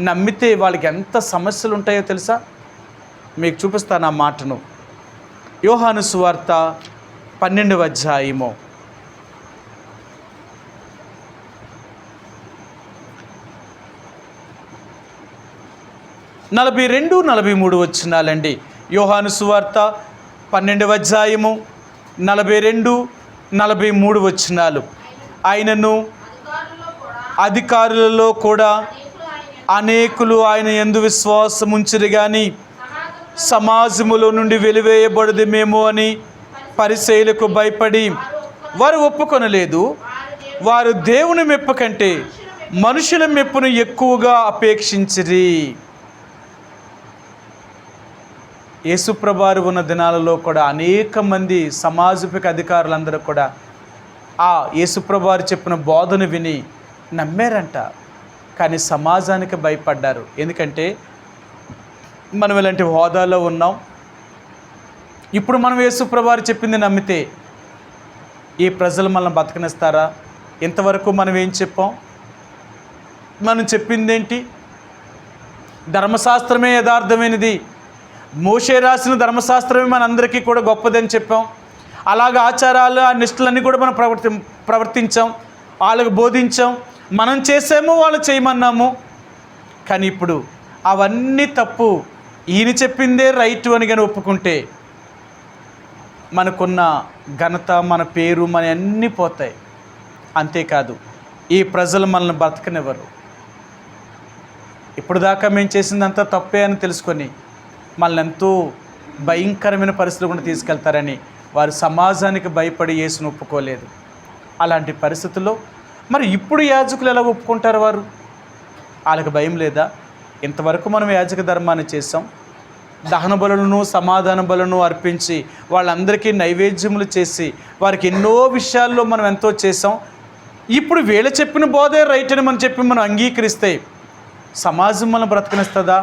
నమ్మితే వాళ్ళకి ఎంత సమస్యలు ఉంటాయో తెలుసా? మీకు చూపిస్తాను ఆ మాటను. యోహాను సువార్త 12వ అధ్యాయము 42, 43 వచనాలండి. యోహాను సువార్త 12వ అధ్యాయము 42, 43 వచనాలు. ఆయనను అధికారులలో కూడా అనేకులు ఆయన యందు విశ్వాసముంచిరి గాని సమాజములో నుండి వెలివేయబడదుమేమో అని పరిసయ్యులకు భయపడి వారు ఒప్పుకొనలేదు. వారు దేవుని మెప్పు కంటే మనుషుల మెప్పును ఎక్కువగా అపేక్షించిరి. యేసుప్రభువారు ఉన్న దినాలలో కూడా అనేక మంది సమాజపిక అధికారులందరూ కూడా ఆ యేసుప్రభువారు చెప్పిన బోధను విని నమ్మారంట. కానీ సమాజానికి భయపడ్డారు. ఎందుకంటే మనం ఇలాంటి హోదాలో ఉన్నాం. ఇప్పుడు మనం యేసుప్రభువారు చెప్పింది నమ్మితే ఈ ప్రజలు మనల్ని బతకనిస్తారా? ఇంతవరకు మనం ఏం చెప్పాం? మనం చెప్పిందేంటి? ధర్మశాస్త్రమే యథార్థమైనది, మోషే రాసిన ధర్మశాస్త్రమే మనందరికీ కూడా గొప్పదని చెప్పాం. అలాగే ఆచారాలు, ఆ నిష్ఠలన్నీ కూడా మనం ప్రవర్తించాం, వాళ్ళకు బోధించాం, మనం చేసాము, వాళ్ళు చేయమన్నాము. కానీ ఇప్పుడు అవన్నీ తప్పు, ఈయన చెప్పిందే రైట్ అని కానీ ఒప్పుకుంటే మనకున్న ఘనత, మన పేరు, మన అన్నీ పోతాయి. అంతేకాదు ఈ ప్రజలు మనల్ని బతకనివ్వరు. ఇప్పుడు దాకా మేము చేసిందంతా తప్పే అని తెలుసుకొని మనల్ని ఎంతో భయంకరమైన పరిస్థితులు కూడా తీసుకెళ్తారని వారు సమాజానికి భయపడి యేసును ఒప్పుకోలేదు. అలాంటి పరిస్థితుల్లో మరి ఇప్పుడు యాజకులు ఎలా ఒప్పుకుంటారు? వాళ్ళకి భయం లేదా? ఇంతవరకు మనం యాజక ధర్మాన్ని చేసాం, దహన బలులను సమాధాన బలులను అర్పించి వాళ్ళందరికీ నైవేద్యములు చేసి వారికి ఎన్నో విషయాల్లో మనం ఎంతో చేసాం. ఇప్పుడు వీళ్ళు చెప్పిన బోధే రైట్ అని మనం చెప్పి మనం అంగీకరిస్తే సమాజం మనం బ్రతకనిస్తుందా?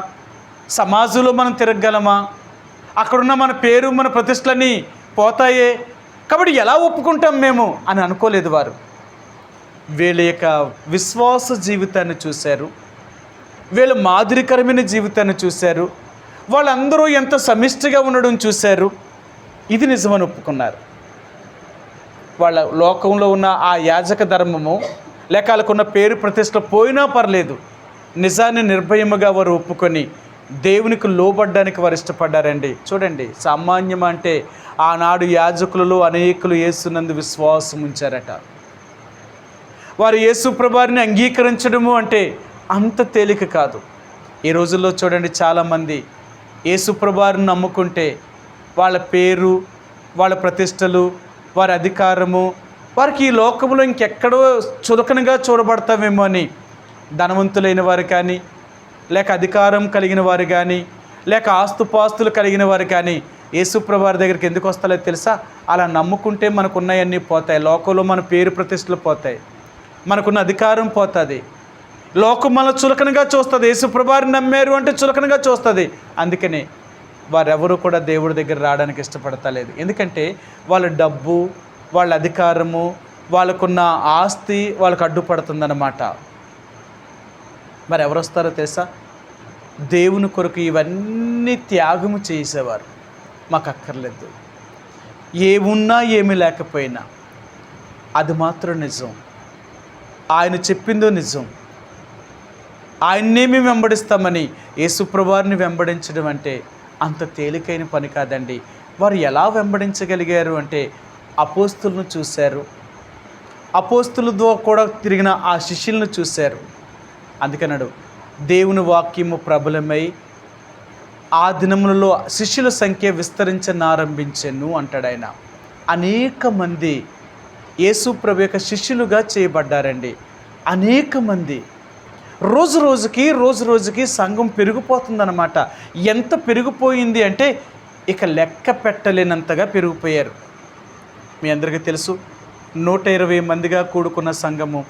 సమాజంలో మనం తిరగగలమా? అక్కడున్న మన పేరు, మన ప్రతిష్టలన్నీ పోతాయే. కాబట్టి ఎలా ఒప్పుకుంటాం మేము అని అనుకోలేదు వారు. వీళ్ళ యొక్క విశ్వాస జీవితాన్ని చూశారు, వీళ్ళ మాదిరికరమైన జీవితాన్ని చూశారు, వాళ్ళందరూ ఎంత సమిష్టిగా ఉండడం చూశారు. ఇది నిజమని ఒప్పుకున్నారు. వాళ్ళ లోకంలో ఉన్న ఆ యాజక ధర్మము లేక వాళ్ళకున్న పేరు ప్రతిష్టలు పోయినా పర్లేదు, నిజాన్ని నిర్భయముగా వారు ఒప్పుకొని దేవునికి లోబడ్డానికి వారు ఇష్టపడ్డారండి. చూడండి, సామాన్యం అంటే ఆనాడు యాజకులలో అనేకులు యేసునందు విశ్వాసం ఉంచారట. వారు యేసు ప్రభువారిని అంగీకరించడము అంటే అంత తేలిక కాదు. ఈ రోజుల్లో చూడండి, చాలామంది యేసు ప్రభువారిని నమ్ముకుంటే వాళ్ళ పేరు, వాళ్ళ ప్రతిష్టలు, వారి అధికారము వారికి ఈ లోకంలో ఇంకెక్కడో చులకనగా చూడబడతామేమో అని ధనవంతులైన వారు కానీ, లేక అధికారం కలిగిన వారు కానీ, లేక ఆస్తుపాస్తులు కలిగిన వారు కానీ యేసు ప్రభువారి దగ్గరికి ఎందుకు వస్తారో తెలుసా? అలా నమ్ముకుంటే మనకున్నాయన్నీ పోతాయి. లోకంలో మన పేరు ప్రతిష్టలు పోతాయి, మనకున్న అధికారం పోతుంది, లోకం మన చులకనగా చూస్తుంది. యేసు ప్రభువారిని నమ్మారు అంటే చులకనగా చూస్తుంది. అందుకని వారెవరూ కూడా దేవుడి దగ్గర రావడానికి ఇష్టపడతలేదు. ఎందుకంటే వాళ్ళ డబ్బు, వాళ్ళ అధికారము, వాళ్ళకున్న ఆస్తి వాళ్ళకు అడ్డుపడుతుందన్నమాట. మరి ఎవరు వస్తారో తెలుసా? దేవుని కొరకు ఇవన్నీ త్యాగము చేసేవారు. మాకు అక్కర్లేదు, ఏమున్నా ఏమి లేకపోయినా అది మాత్రం నిజం, ఆయన చెప్పిందో నిజం, ఆయన్నే మేము వెంబడిస్తామని యేసు ప్రభువారిని వెంబడించడం అంటే అంత తేలికైన పని కాదండి. వారు ఎలా వెంబడించగలిగారు అంటే అపోస్తులను చూశారు, అపోస్తులతో కూడా తిరిగిన ఆ శిష్యులను చూశారు. అందుకన్నాడు దేవుని వాక్యము ప్రబలమై ఆ దినములలో శిష్యుల సంఖ్య విస్తరించనారంభించెను అంటాడు ఆయన. అనేక మంది యేసు ప్రభు యొక్క శిష్యులుగా చేయబడ్డారండి. అనేక మంది రోజు రోజుకి సంఘం పెరిగిపోతుందన్నమాట. ఎంత పెరిగిపోయింది అంటే ఇక లెక్క పెట్టలేనంతగా పెరిగిపోయారు. మీ అందరికీ తెలుసు, 120 మందిగా కూడుకున్న సంఘము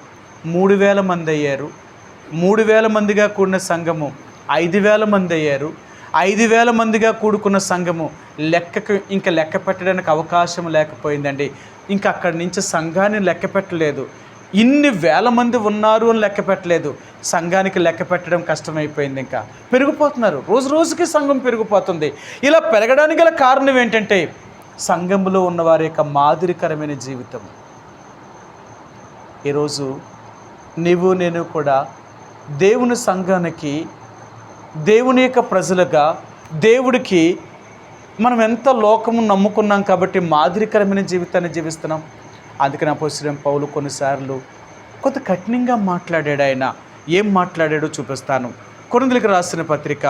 3000 మంది అయ్యారు. 3000 మందిగా కూడిన సంఘము 5000 మంది అయ్యారు. 5000 మందిగా కూడుకున్న సంఘము ఇంకా లెక్క పెట్టడానికి అవకాశం లేకపోయిందండి. ఇంకా అక్కడి నుంచి సంఘాన్ని లెక్క పెట్టలేదు. ఇన్ని వేల మంది ఉన్నారు అని లెక్క పెట్టలేదు. సంఘానికి లెక్క పెట్టడం కష్టమైపోయింది. ఇంకా పెరిగిపోతున్నారు, రోజుకి సంఘం పెరిగిపోతుంది. ఇలా పెరగడానికి గల కారణం ఏంటంటే సంఘంలో ఉన్న వారి యొక్క మాదిరికరమైన జీవితం. ఈరోజు నీవు నేను కూడా దేవుని సంఘానికి, దేవుని యొక్క ప్రజలుగా దేవుడికి మనం ఎంత లోకము నమ్ముకున్నాం కాబట్టి మాదిరికరమైన జీవితాన్ని జీవిస్తున్నాం. అందుకని అపోస్తలుడైన పౌలు కొన్నిసార్లు కొంత కఠినంగా మాట్లాడాడు. ఆయన ఏం మాట్లాడాడో చూపిస్తాను. కొరింథీయులకు రాసిన పత్రిక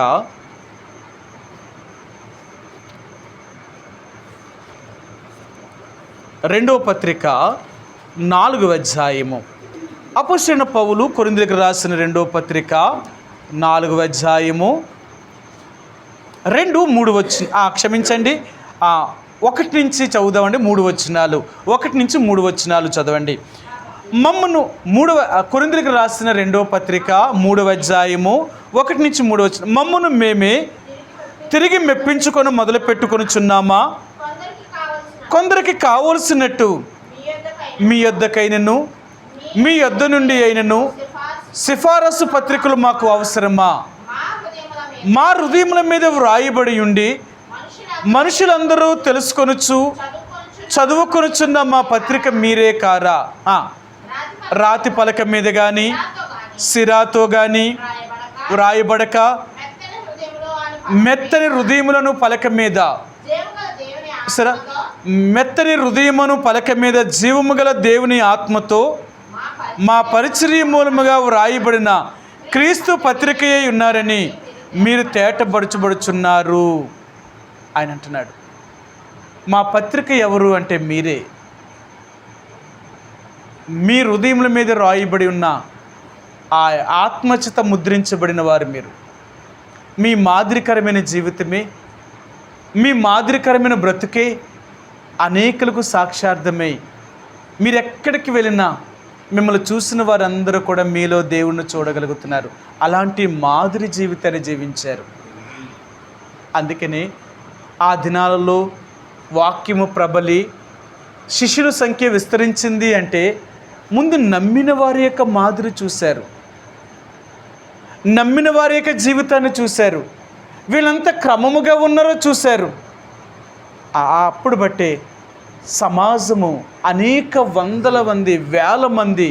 2వ పత్రిక 4వ అధ్యాయము. అపోస్తలుడైన పౌలు కొరింథీయులకు రాసిన 2వ పత్రిక 4వ అధ్యాయము 2-3 క్షమించండి, 1 నుంచి చదువుదామండి. 3 వచనాలు, 1 నుంచి 3 వచనాలు చదవండి. మమ్మను కొరింథీయులకు రాసిన 2వ పత్రిక 3వ అధ్యాయము 1 నుంచి 3 వచనం. మమ్మను మేమే తిరిగి మెప్పించుకొని మొదలు పెట్టుకొనుచున్నామా? కొందరికి కావలసినట్టు మీ యొద్దకైనను మీ యొద్ద నుండి అయినను సిఫారసు పత్రికలు మాకు అవసరమా? మా హృదయముల మీద వ్రాయబడి ఉండి మనుషులందరూ తెలుసుకొనుచు చదువుకొనుచున్న మా పత్రిక మీరే కారా? రాతి పలక మీద కానీ సిరాతో కానీ వ్రాయబడక మెత్తని హృదయములను పలక మీద మెత్తని హృదయమును పలక మీద జీవము గల దేవుని ఆత్మతో మా పరిచర్య మూలముగా వ్రాయబడిన క్రీస్తు పత్రికయే ఉన్నారని మీరు తేటపరచబడుచున్నారు. ఆయన అంటున్నాడు, మా పత్రిక ఎవరు అంటే మీరే. మీ హృదయముల మీద రాయబడి ఉన్న ఆ ఆత్మచేత ముద్రించబడిన వారు మీరు. మీ మాదిరికరమైన జీవితమే, మీ మాదిరికరమైన బ్రతుకే అనేకులకు సాక్షార్థమై మీరు ఎక్కడికి వెళ్ళినా మిమ్మల్ని చూసిన వారందరూ కూడా మీలో దేవుణ్ణి చూడగలుగుతున్నారు. అలాంటి మాదిరి జీవితాన్ని జీవించారు. అందుకనే ఆ దినాలలో వాక్యము ప్రబలి శిష్యుల సంఖ్య విస్తరించింది అంటే ముందు నమ్మిన వారి యొక్క మాదిరి చూశారు, నమ్మిన వారి యొక్క జీవితాన్ని చూశారు, వీళ్ళంతా క్రమముగా ఉన్నారో చూశారు. అప్పుడు బట్టే సమాజము అనేక వందల మంది, వేల మంది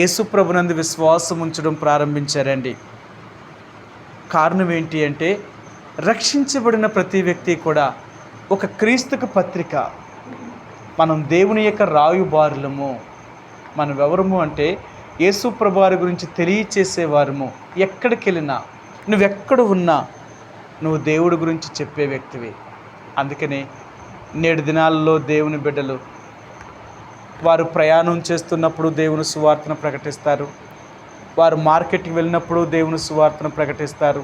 యేసుప్రభునందు విశ్వాసం ఉంచడం ప్రారంభించారండి. కారణం ఏంటి అంటే రక్షించబడిన ప్రతి వ్యక్తి కూడా ఒక క్రీస్తుకు పత్రిక. మనం దేవుని యొక్క రాయుబారులము. మనం ఎవరము అంటే యేసుప్రభు వారి గురించి తెలియచేసేవారము. ఎక్కడికి వెళ్ళినా, నువ్వెక్కడ ఉన్నా నువ్వు దేవుడి గురించి చెప్పే వ్యక్తివి. అందుకనే నేడు దినాల్లో దేవుని బిడ్డలు వారు ప్రయాణం చేస్తున్నప్పుడు దేవుని సువార్తను ప్రకటిస్తారు, వారు మార్కెట్కి వెళ్ళినప్పుడు దేవుని సువార్తను ప్రకటిస్తారు,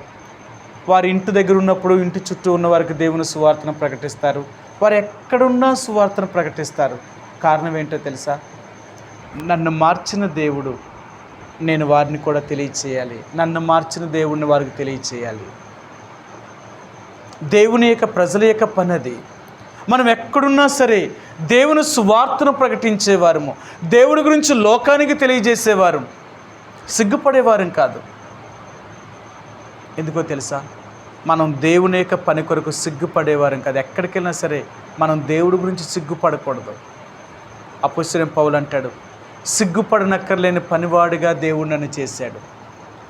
వారి ఇంటి దగ్గర ఉన్నప్పుడు ఇంటి చుట్టూ ఉన్న వారికి దేవుని సువార్తను ప్రకటిస్తారు, వారు ఎక్కడున్నా సువార్తను ప్రకటిస్తారు. కారణం ఏంటో తెలుసా? నన్ను మార్చిన దేవుడు, నేను వారిని కూడా తెలియచేయాలి. నన్ను మార్చిన దేవుడిని వారికి తెలియచేయాలి. దేవుని యొక్క ప్రజల యొక్క పని అది. మనం ఎక్కడున్నా సరే దేవుని సువార్తను ప్రకటించేవారము, దేవుడి గురించి లోకానికి తెలియజేసేవారు, సిగ్గుపడేవారం కాదు. ఎందుకో తెలుసా? మనం దేవుని యొక్క పని కొరకు సిగ్గుపడేవారం కాదు. ఎక్కడికి వెళ్ళినా సరే మనం దేవుడి గురించి సిగ్గుపడకూడదు. అపోస్తలుడైన పౌలు అంటాడు, సిగ్గుపడనక్కర్లేని పనివాడిగా దేవుడు నన్ను చేశాడు.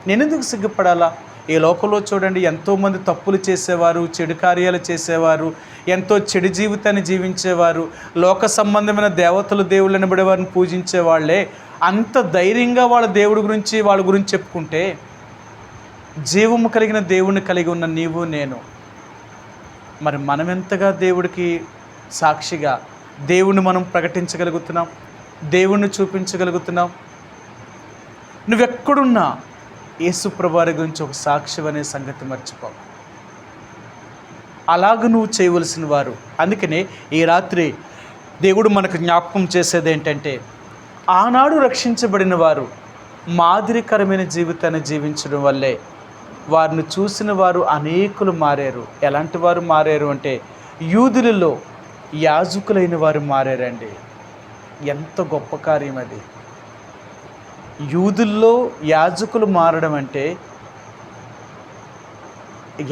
నేను ఎందుకు సిగ్గుపడాలా? ఈ లోకంలో చూడండి, ఎంతోమంది తప్పులు చేసేవారు, చెడు కార్యాలు చేసేవారు, ఎంతో చెడు జీవితాన్ని జీవించేవారు, లోక సంబంధమైన దేవతలు దేవుళ్ళు అనబడే వారిని పూజించే వాళ్ళే అంత ధైర్యంగా వాళ్ళ గురించి చెప్పుకుంటే, జీవము కలిగిన దేవుణ్ణి కలిగి ఉన్న నీవు నేను మరి మనమెంతగా దేవుడికి సాక్షిగా దేవుణ్ణి మనం ప్రకటించగలుగుతున్నాం, దేవుణ్ణి చూపించగలుగుతున్నాం? నువ్వెక్కడున్నా యేసుప్రభువారి గురించి ఒక సాక్షి అనే సంగతి మర్చిపో. అలాగ నువ్వు చేయవలసిన వారు. అందుకనే ఈ రాత్రి దేవుడు మనకు జ్ఞాపకం చేసేది ఏంటంటే, ఆనాడు రక్షించబడిన వారు మాదిరికరమైన జీవితాన్ని జీవించడం వల్లే వారిని చూసిన వారు అనేకులు మారారు. ఎలాంటి వారు మారారు అంటే, యూదులలో యాజకులైన వారు మారారండి. ఎంత గొప్ప కార్యం అది! యూదుల్లో యాజకులు మారడం అంటే,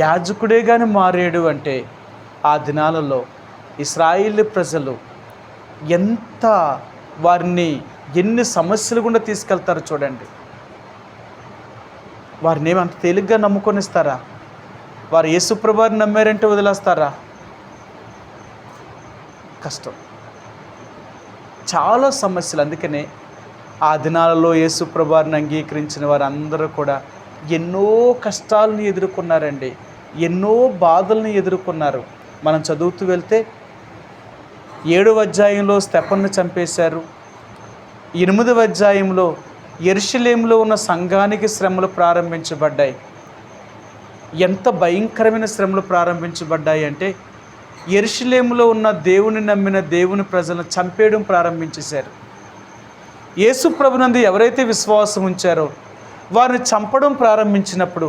యాజకుడే కానీ మారాడు అంటే, ఆ దినాలలో ఇశ్రాయేలు ప్రజలు ఎంత వారిని ఎన్ని సమస్యలు గుండా తీసుకెళ్తారో చూడండి. వారిని ఏమంత తేలిగ్గా నమ్ముకొనిస్తారా? వారు యేసుప్రభువారిని నమ్మారంటే వదిలేస్తారా? కష్టం, చాలా సమస్యలు. అందుకనే ఆ దినాలలో యేసుప్రభువారిని అంగీకరించిన వారందరూ కూడా ఎన్నో కష్టాలను ఎదుర్కొన్నారండి, ఎన్నో బాధల్ని ఎదుర్కొన్నారు. మనం చదువుతూ వెళ్తే 7వ అధ్యాయంలో స్తెఫనును చంపేశారు. 8వ అధ్యాయంలో యెరూషలేములో ఉన్న సంఘానికి శ్రమలు ప్రారంభించబడ్డాయి. ఎంత భయంకరమైన శ్రమలు ప్రారంభించబడ్డాయి అంటే, యెరూషలేములో ఉన్న దేవుని నమ్మిన దేవుని ప్రజలను చంపేయడం ప్రారంభించేశారు. యేసు ప్రభునందు ఎవరైతే విశ్వాసం ఉంచారో వారిని చంపడం ప్రారంభించినప్పుడు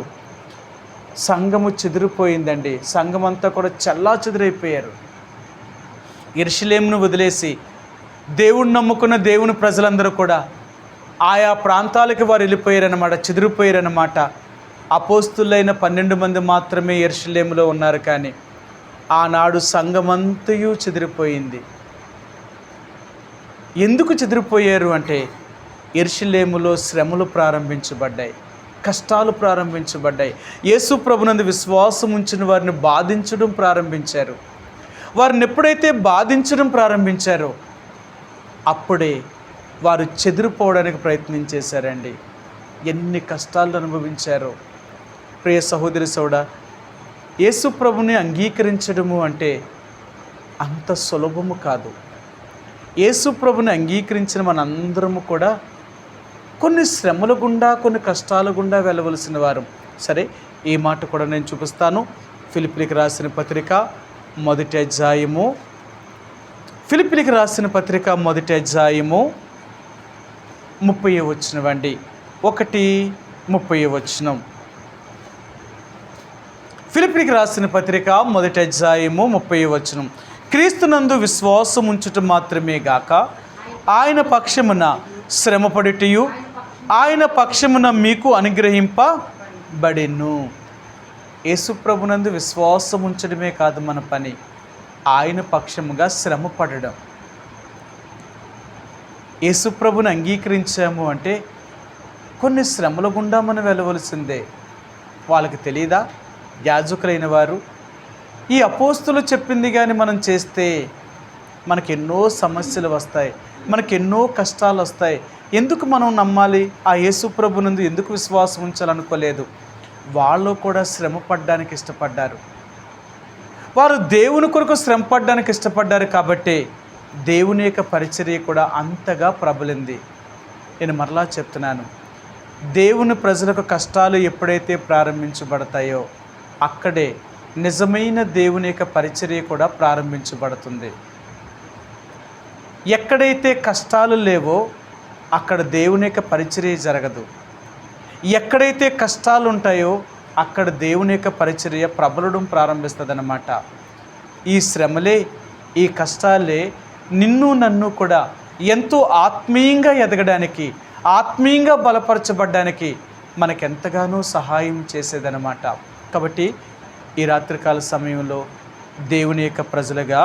సంఘము చెదిరిపోయిందండి. సంఘం అంతా కూడా చెల్లాచెదురైపోయారు. యెరూషలేమును వదిలేసి దేవుణ్ణి నమ్ముకున్న దేవుని ప్రజలందరూ కూడా ఆయా ప్రాంతాలకు వారు వెళ్ళిపోయారన్నమాట, చెదిరిపోయారన్నమాట. అపోస్తులైన 12 మంది మాత్రమే యెరూషలేములో ఉన్నారు. కానీ ఆనాడు సంఘమంతయు చెదిరిపోయింది. ఎందుకు చెదిరిపోయారు అంటే, యెరూషలేములో శ్రమలు ప్రారంభించబడ్డాయి, కష్టాలు ప్రారంభించబడ్డాయి. యేసు ప్రభునందు విశ్వాసం ఉంచిన వారిని బాధించడం ప్రారంభించారు. వారిని ఎప్పుడైతే బాధించడం ప్రారంభించారో అప్పుడే వారు చెదిరిపోవడానికి ప్రయత్నం చేశారండి. ఎన్ని కష్టాలు అనుభవించారో. ప్రియ సహోదరి సోడా, యేసు ప్రభుని అంగీకరించడము అంటే అంత సులభము కాదు. యేసు ప్రభుని అంగీకరించిన మనందరము కూడా కొన్ని శ్రమల గుండా, కొన్ని కష్టాల గుండా వెళ్ళవలసిన వారు. సరే, ఈ మాట కూడా నేను చూపిస్తాను. ఫిలిప్పీలకు రాసిన పత్రిక మొదటి అధ్యాయము 30వ వచనం అండి. 1:30వ వచనం. ఫిలిప్పీలకు రాసిన పత్రిక మొదటి అధ్యాయము 30వ వచనం. క్రీస్తునందు విశ్వాసం ఉంచుట మాత్రమే గాక ఆయన పక్షమున శ్రమపడుటయు ఆయన పక్షమున మీకు అనుగ్రహింపబడెను. యేసు ప్రభునందు విశ్వాసం ఉంచడమే కాదు మన పని, ఆయన పక్షముగా శ్రమ పడడం. యేసు ప్రభుని అంగీకరించాము అంటే కొన్ని శ్రమల గుండా మనం వెళ్ళవలసిందే. వాళ్ళకి తెలియదా? యాజకులైన వారు ఈ అపోస్తులు చెప్పింది కానీ మనం చేస్తే మనకెన్నో సమస్యలు వస్తాయి, మనకెన్నో కష్టాలు వస్తాయి. ఎందుకు మనం నమ్మాలి? ఆ యేసు ప్రభునందు ఎందుకు విశ్వాసం ఉంచాలనుకోలేదు. వాళ్ళు కూడా శ్రమ పడడానికి ఇష్టపడ్డారు. వారు దేవుని కొరకు శ్రమ పడడానికి ఇష్టపడ్డారు కాబట్టి దేవుని యొక్క పరిచర్య కూడా అంతగా ప్రబలింది. నేను మరలా చెప్తున్నాను, దేవుని ప్రజలకు కష్టాలు ఎప్పుడైతే ప్రారంభించబడతాయో అక్కడే నిజమైన దేవుని యొక్క పరిచర్య కూడా ప్రారంభించబడుతుంది. ఎక్కడైతే కష్టాలు లేవో అక్కడ దేవుని యొక్క పరిచర్య జరగదు. ఎక్కడైతే కష్టాలు ఉంటాయో అక్కడ దేవుని యొక్క పరిచర్య ప్రబలడం ప్రారంభిస్తుంది అన్నమాట. ఈ శ్రమలే, ఈ కష్టాలే నిన్ను నన్ను కూడా ఎంతో ఆత్మీయంగా ఎదగడానికి, ఆత్మీయంగా బలపరచబడ్డానికి మనకెంతగానో సహాయం చేసేదన్నమాట. కాబట్టి ఈ రాత్రికాల సమయంలో దేవుని యొక్క ప్రజలుగా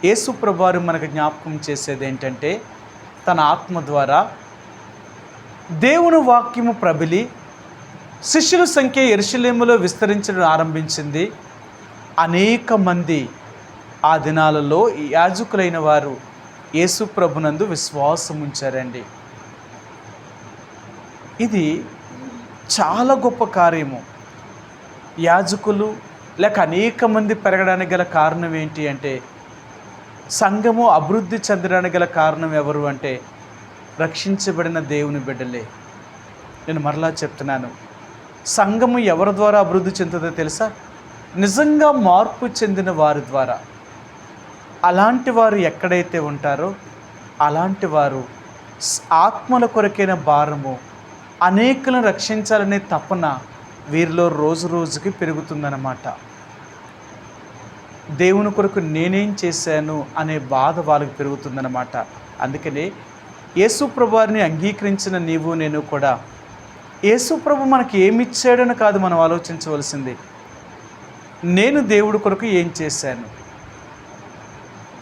యేసు ప్రభువారు మనకు జ్ఞాపకం చేసేది ఏంటంటే, తన ఆత్మ ద్వారా దేవుని వాక్యము ప్రబలి శిష్యుల సంఖ్య యెరూషలేములో విస్తరించడం ఆరంభించింది. అనేక మంది ఆ దినాలలో యాజకులైన వారు యేసు ప్రభునందు విశ్వాసం ఉంచారండి. ఇది చాలా గొప్ప కార్యము. యాజకులు లేక అనేక మంది పెరగడానికి గల కారణం ఏంటి అంటే, సంఘము అభివృద్ధి చెందడానికి గల కారణం ఎవరు అంటే రక్షించబడిన దేవుని బిడ్డలే. నేను మరలా చెప్తున్నాను, సంఘము ఎవరి ద్వారా అభివృద్ధి చెందుతుందో తెలుసా? నిజంగా మార్పు చెందిన వారి ద్వారా. అలాంటి వారు ఎక్కడైతే ఉంటారో అలాంటి వారు ఆత్మల కొరకైన భారము, అనేకులను రక్షించాలనే తపన వీరిలో రోజు రోజుకి పెరుగుతుందన్నమాట. దేవుని కొరకు నేనేం చేశాను అనే బాధ వాళ్ళకి పెరుగుతుందన్నమాట. అందుకనే యేసు ప్రభువారిని అంగీకరించిన నీవు నేను కూడా యేసు ప్రభు మనకి ఏమిచ్చాడని కాదు మనం ఆలోచించవలసింది, నేను దేవుడి కొరకు ఏం చేశాను.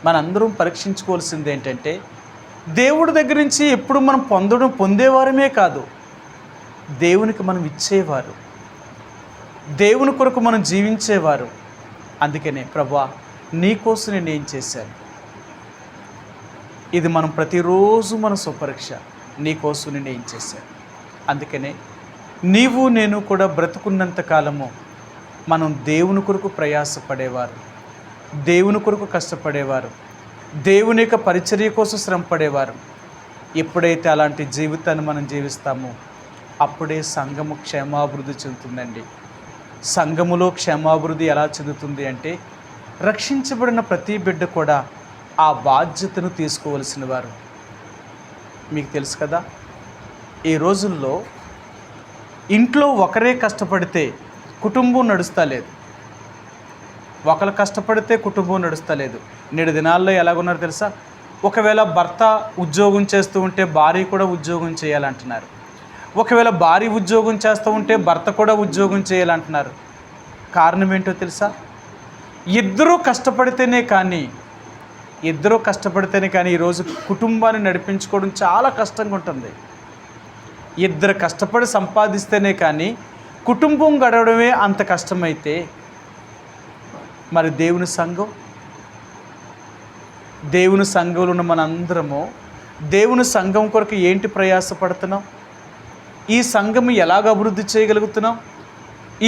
మనందరం పరీక్షించుకోవాల్సింది ఏంటంటే, దేవుడి దగ్గర నుంచి ఎప్పుడు మనం పొందేవారమే కాదు, దేవునికి మనం ఇచ్చేవారు, దేవుని కొరకు మనం జీవించేవారు. అందుకనే ప్రభువా నీకోసం నేను ఏం చేశాను. ఇది మనం ప్రతిరోజు మన స్వపరీక్ష. నీకోసం నేను ఏం చేశాను. అందుకనే నీవు నేను కూడా బ్రతుకున్నంత కాలము మనం దేవుని కొరకు ప్రయాసపడేవారు, దేవుని కొరకు కష్టపడేవారు, దేవుని యొక్క పరిచర్య కోసం శ్రమపడేవారు. ఎప్పుడైతే అలాంటి జీవితాన్ని మనం జీవిస్తామో అప్పుడే సంఘము క్షేమాభివృద్ధి చెందుతుందండి. సంఘములో క్షేమాభివృద్ధి ఎలా చెందుతుంది అంటే, రక్షించబడిన ప్రతి బిడ్డ కూడా ఆ బాధ్యతను తీసుకోవలసిన వారు. మీకు తెలుసు కదా, ఈ రోజుల్లో ఇంట్లో ఒకరే కష్టపడితే కుటుంబం నడుస్తలేదు, ఒకరు కష్టపడితే కుటుంబం నడుస్తలేదు. నేడు దినాల్లో ఎలాగున్నారు తెలుసా? ఒకవేళ భర్త ఉద్యోగం చేస్తూ ఉంటే భార్య కూడా ఉద్యోగం చేయాలంటున్నారు. ఒకవేళ భార్య ఉద్యోగం చేస్తూ ఉంటే భర్త కూడా ఉద్యోగం చేయాలంటున్నారు. కారణం ఏంటో తెలుసా? ఇద్దరూ కష్టపడితేనే కానీ ఈరోజు కుటుంబాన్ని నడిపించుకోవడం చాలా కష్టంగా ఉంటుంది. ఇద్దరు కష్టపడి సంపాదిస్తేనే కానీ కుటుంబం గడవడమే అంత కష్టమైతే మరి దేవుని సంఘంలో ఉన్న మనందరము దేవుని సంఘం కొరకు ఏంటి ప్రయాసపడుతున్నాం? ఈ సంఘం ఎలాగ అభివృద్ధి చేయగలుగుతున్నాం?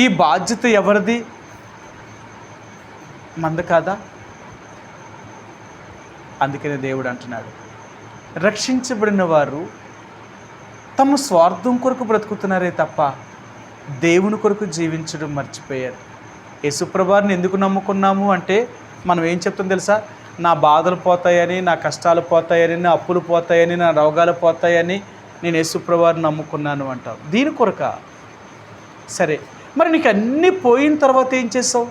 ఈ బాధ్యత ఎవరిది? మంద కాదా? అందుకనే దేవుడు అంటున్నాడు, రక్షించబడిన వారు తమ స్వార్థం కొరకు బ్రతుకుతున్నారే తప్ప దేవుని కొరకు జీవించడం మర్చిపోయారు. యేసుప్రభువారిని ఎందుకు నమ్ముకున్నాము అంటే మనం ఏం చెప్తాం తెలుసా? నా బాధలు పోతాయని, నా కష్టాలు పోతాయని, నా అప్పులు పోతాయని, నా రోగాలు పోతాయని నేను యేసుప్రభువారిని నమ్ముకున్నాను అంటావు. దీని కొరక? సరే, మరి నీకు అన్నీ పోయిన తర్వాత ఏం చేసావు?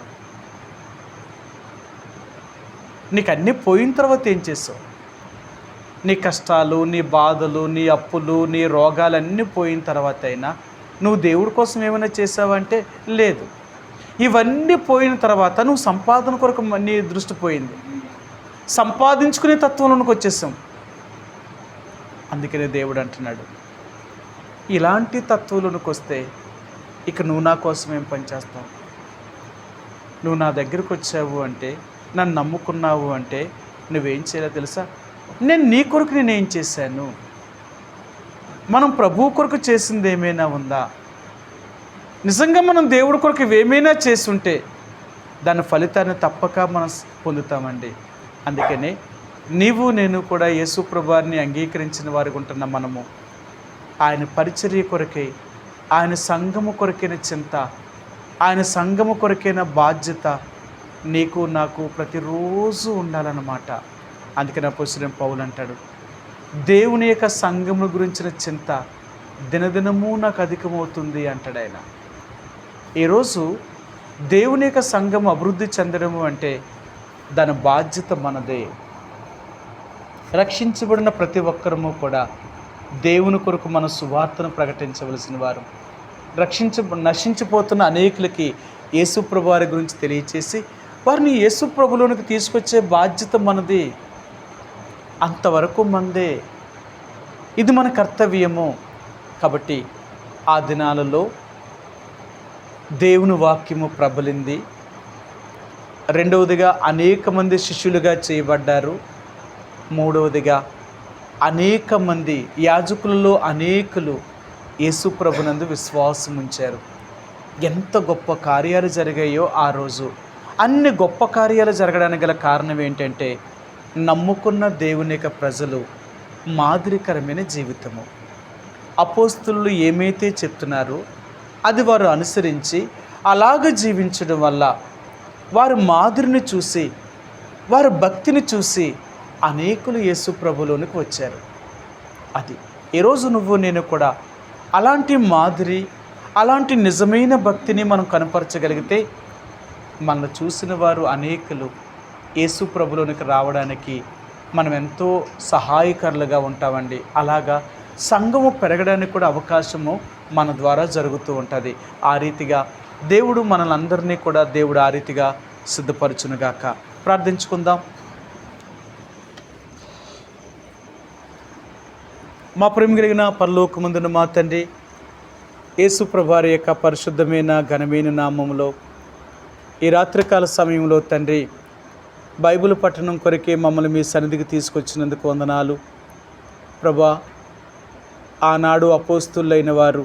నీ కష్టాలు, నీ బాధలు, నీ అప్పులు, నీ రోగాలన్నీ పోయిన తర్వాత అయినా నువ్వు దేవుడి కోసం ఏమైనా చేసావంటే లేదు. ఇవన్నీ పోయిన తర్వాత నువ్వు సంపాదన కొరకు నీ దృష్టి పోయింది, సంపాదించుకునే తత్వంలోనికి వచ్చేసాం. అందుకనే దేవుడు అంటున్నాడు, ఇలాంటి తత్వంలోనికి వస్తే ఇక నువ్వు నా కోసం ఏం పని చేస్తావు? నువ్వు నా దగ్గరకు వచ్చావు అంటే, నన్ను నమ్ముకున్నావు అంటే నువ్వేం చేయాలో తెలుసా? నేను నీ కొరకు నేనేం చేశాను? మనం ప్రభువు కొరకు చేసింది ఏమైనా ఉందా? నిజంగా మనం దేవుడి కొరకు ఏమైనా చేస్తుంటే దాని ఫలితాన్ని తప్పక మనం పొందుతామండి. అందుకనే నీవు నేను కూడా యేసు ప్రభువారిని అంగీకరించిన వారికి ఉంటున్న మనము ఆయన పరిచర్య కొరకై, ఆయన సంఘము కొరకైన చింత, ఆయన సంఘము కొరకైన బాధ్యత నీకు నాకు ప్రతిరోజు ఉండాలన్నమాట. అందుకని అపోస్తలుడైన పౌలు అంటాడు, దేవుని యొక్క సంఘము గురించిన చింత దినదినము నాకు అధికమవుతుంది అంటాడు ఆయన. ఈరోజు దేవుని యొక్క సంఘం అభివృద్ధి చెందడము అంటే దాని బాధ్యత మనదే. రక్షించబడిన ప్రతి ఒక్కరము కూడా దేవుని కొరకు మన సువార్తను ప్రకటించవలసిన వారు. నశించిపోతున్న అనేకులకి యేసు ప్రభు వారి గురించి తెలియచేసి వారిని యేసు ప్రభులోనికి తీసుకొచ్చే బాధ్యత మనది. అంతవరకు మనదే. ఇది మన కర్తవ్యము. కాబట్టి ఆ దినాలలో దేవుని వాక్యము ప్రబలింది. రెండవదిగా అనేక మంది శిష్యులుగా చేయబడ్డారు. మూడవదిగా అనేక మంది యాజకులలో అనేకులు యేసు ప్రభునందు విశ్వాసం ఉంచారు. ఎంత గొప్ప కార్యాలు జరిగాయో ఆ రోజు. అన్ని గొప్ప కార్యాలు జరగడానికి గల కారణం ఏంటంటే నమ్ముకున్న దేవుని యొక్క ప్రజలు మాదిరికరమైన జీవితము. అపోస్తలులు ఏమైతే చెప్తున్నారో అది వారు అనుసరించి అలాగ జీవించడం వల్ల వారి మాదిరిని చూసి, వారి భక్తిని చూసి అనేకులు యేసు ప్రభులోనికి వచ్చారు. అది ఈరోజు నువ్వు నేను కూడా అలాంటి మాదిరి, అలాంటి నిజమైన భక్తిని మనం కనపరచగలిగితే మనల్ని చూసిన వారు అనేకులు యేసు ప్రభులోనికి రావడానికి మనం ఎంతో సహాయకరులుగా ఉంటామండి. అలాగా సంఘము పెరగడానికి కూడా అవకాశము మన ద్వారా జరుగుతూ ఉంటుంది. ఆ రీతిగా దేవుడు మనలందరినీ కూడా దేవుడు ఆ రీతిగా సిద్ధపరచునుగాక. ప్రార్థించుకుందాం. మా ప్రేమ కలిగిన పరలోకమందున మా తండ్రి, యేసు ప్రభువారి యొక్క పరిశుద్ధమైన ఘనమైన నామములో ఈ రాత్రికాల సమయంలో తండ్రి బైబిల్ పఠనం కొరకే మమ్మల్ని మీ సన్నిధికి తీసుకొచ్చినందుకు వందనాలు ప్రభా. ఆనాడు అపోస్తులైన వారు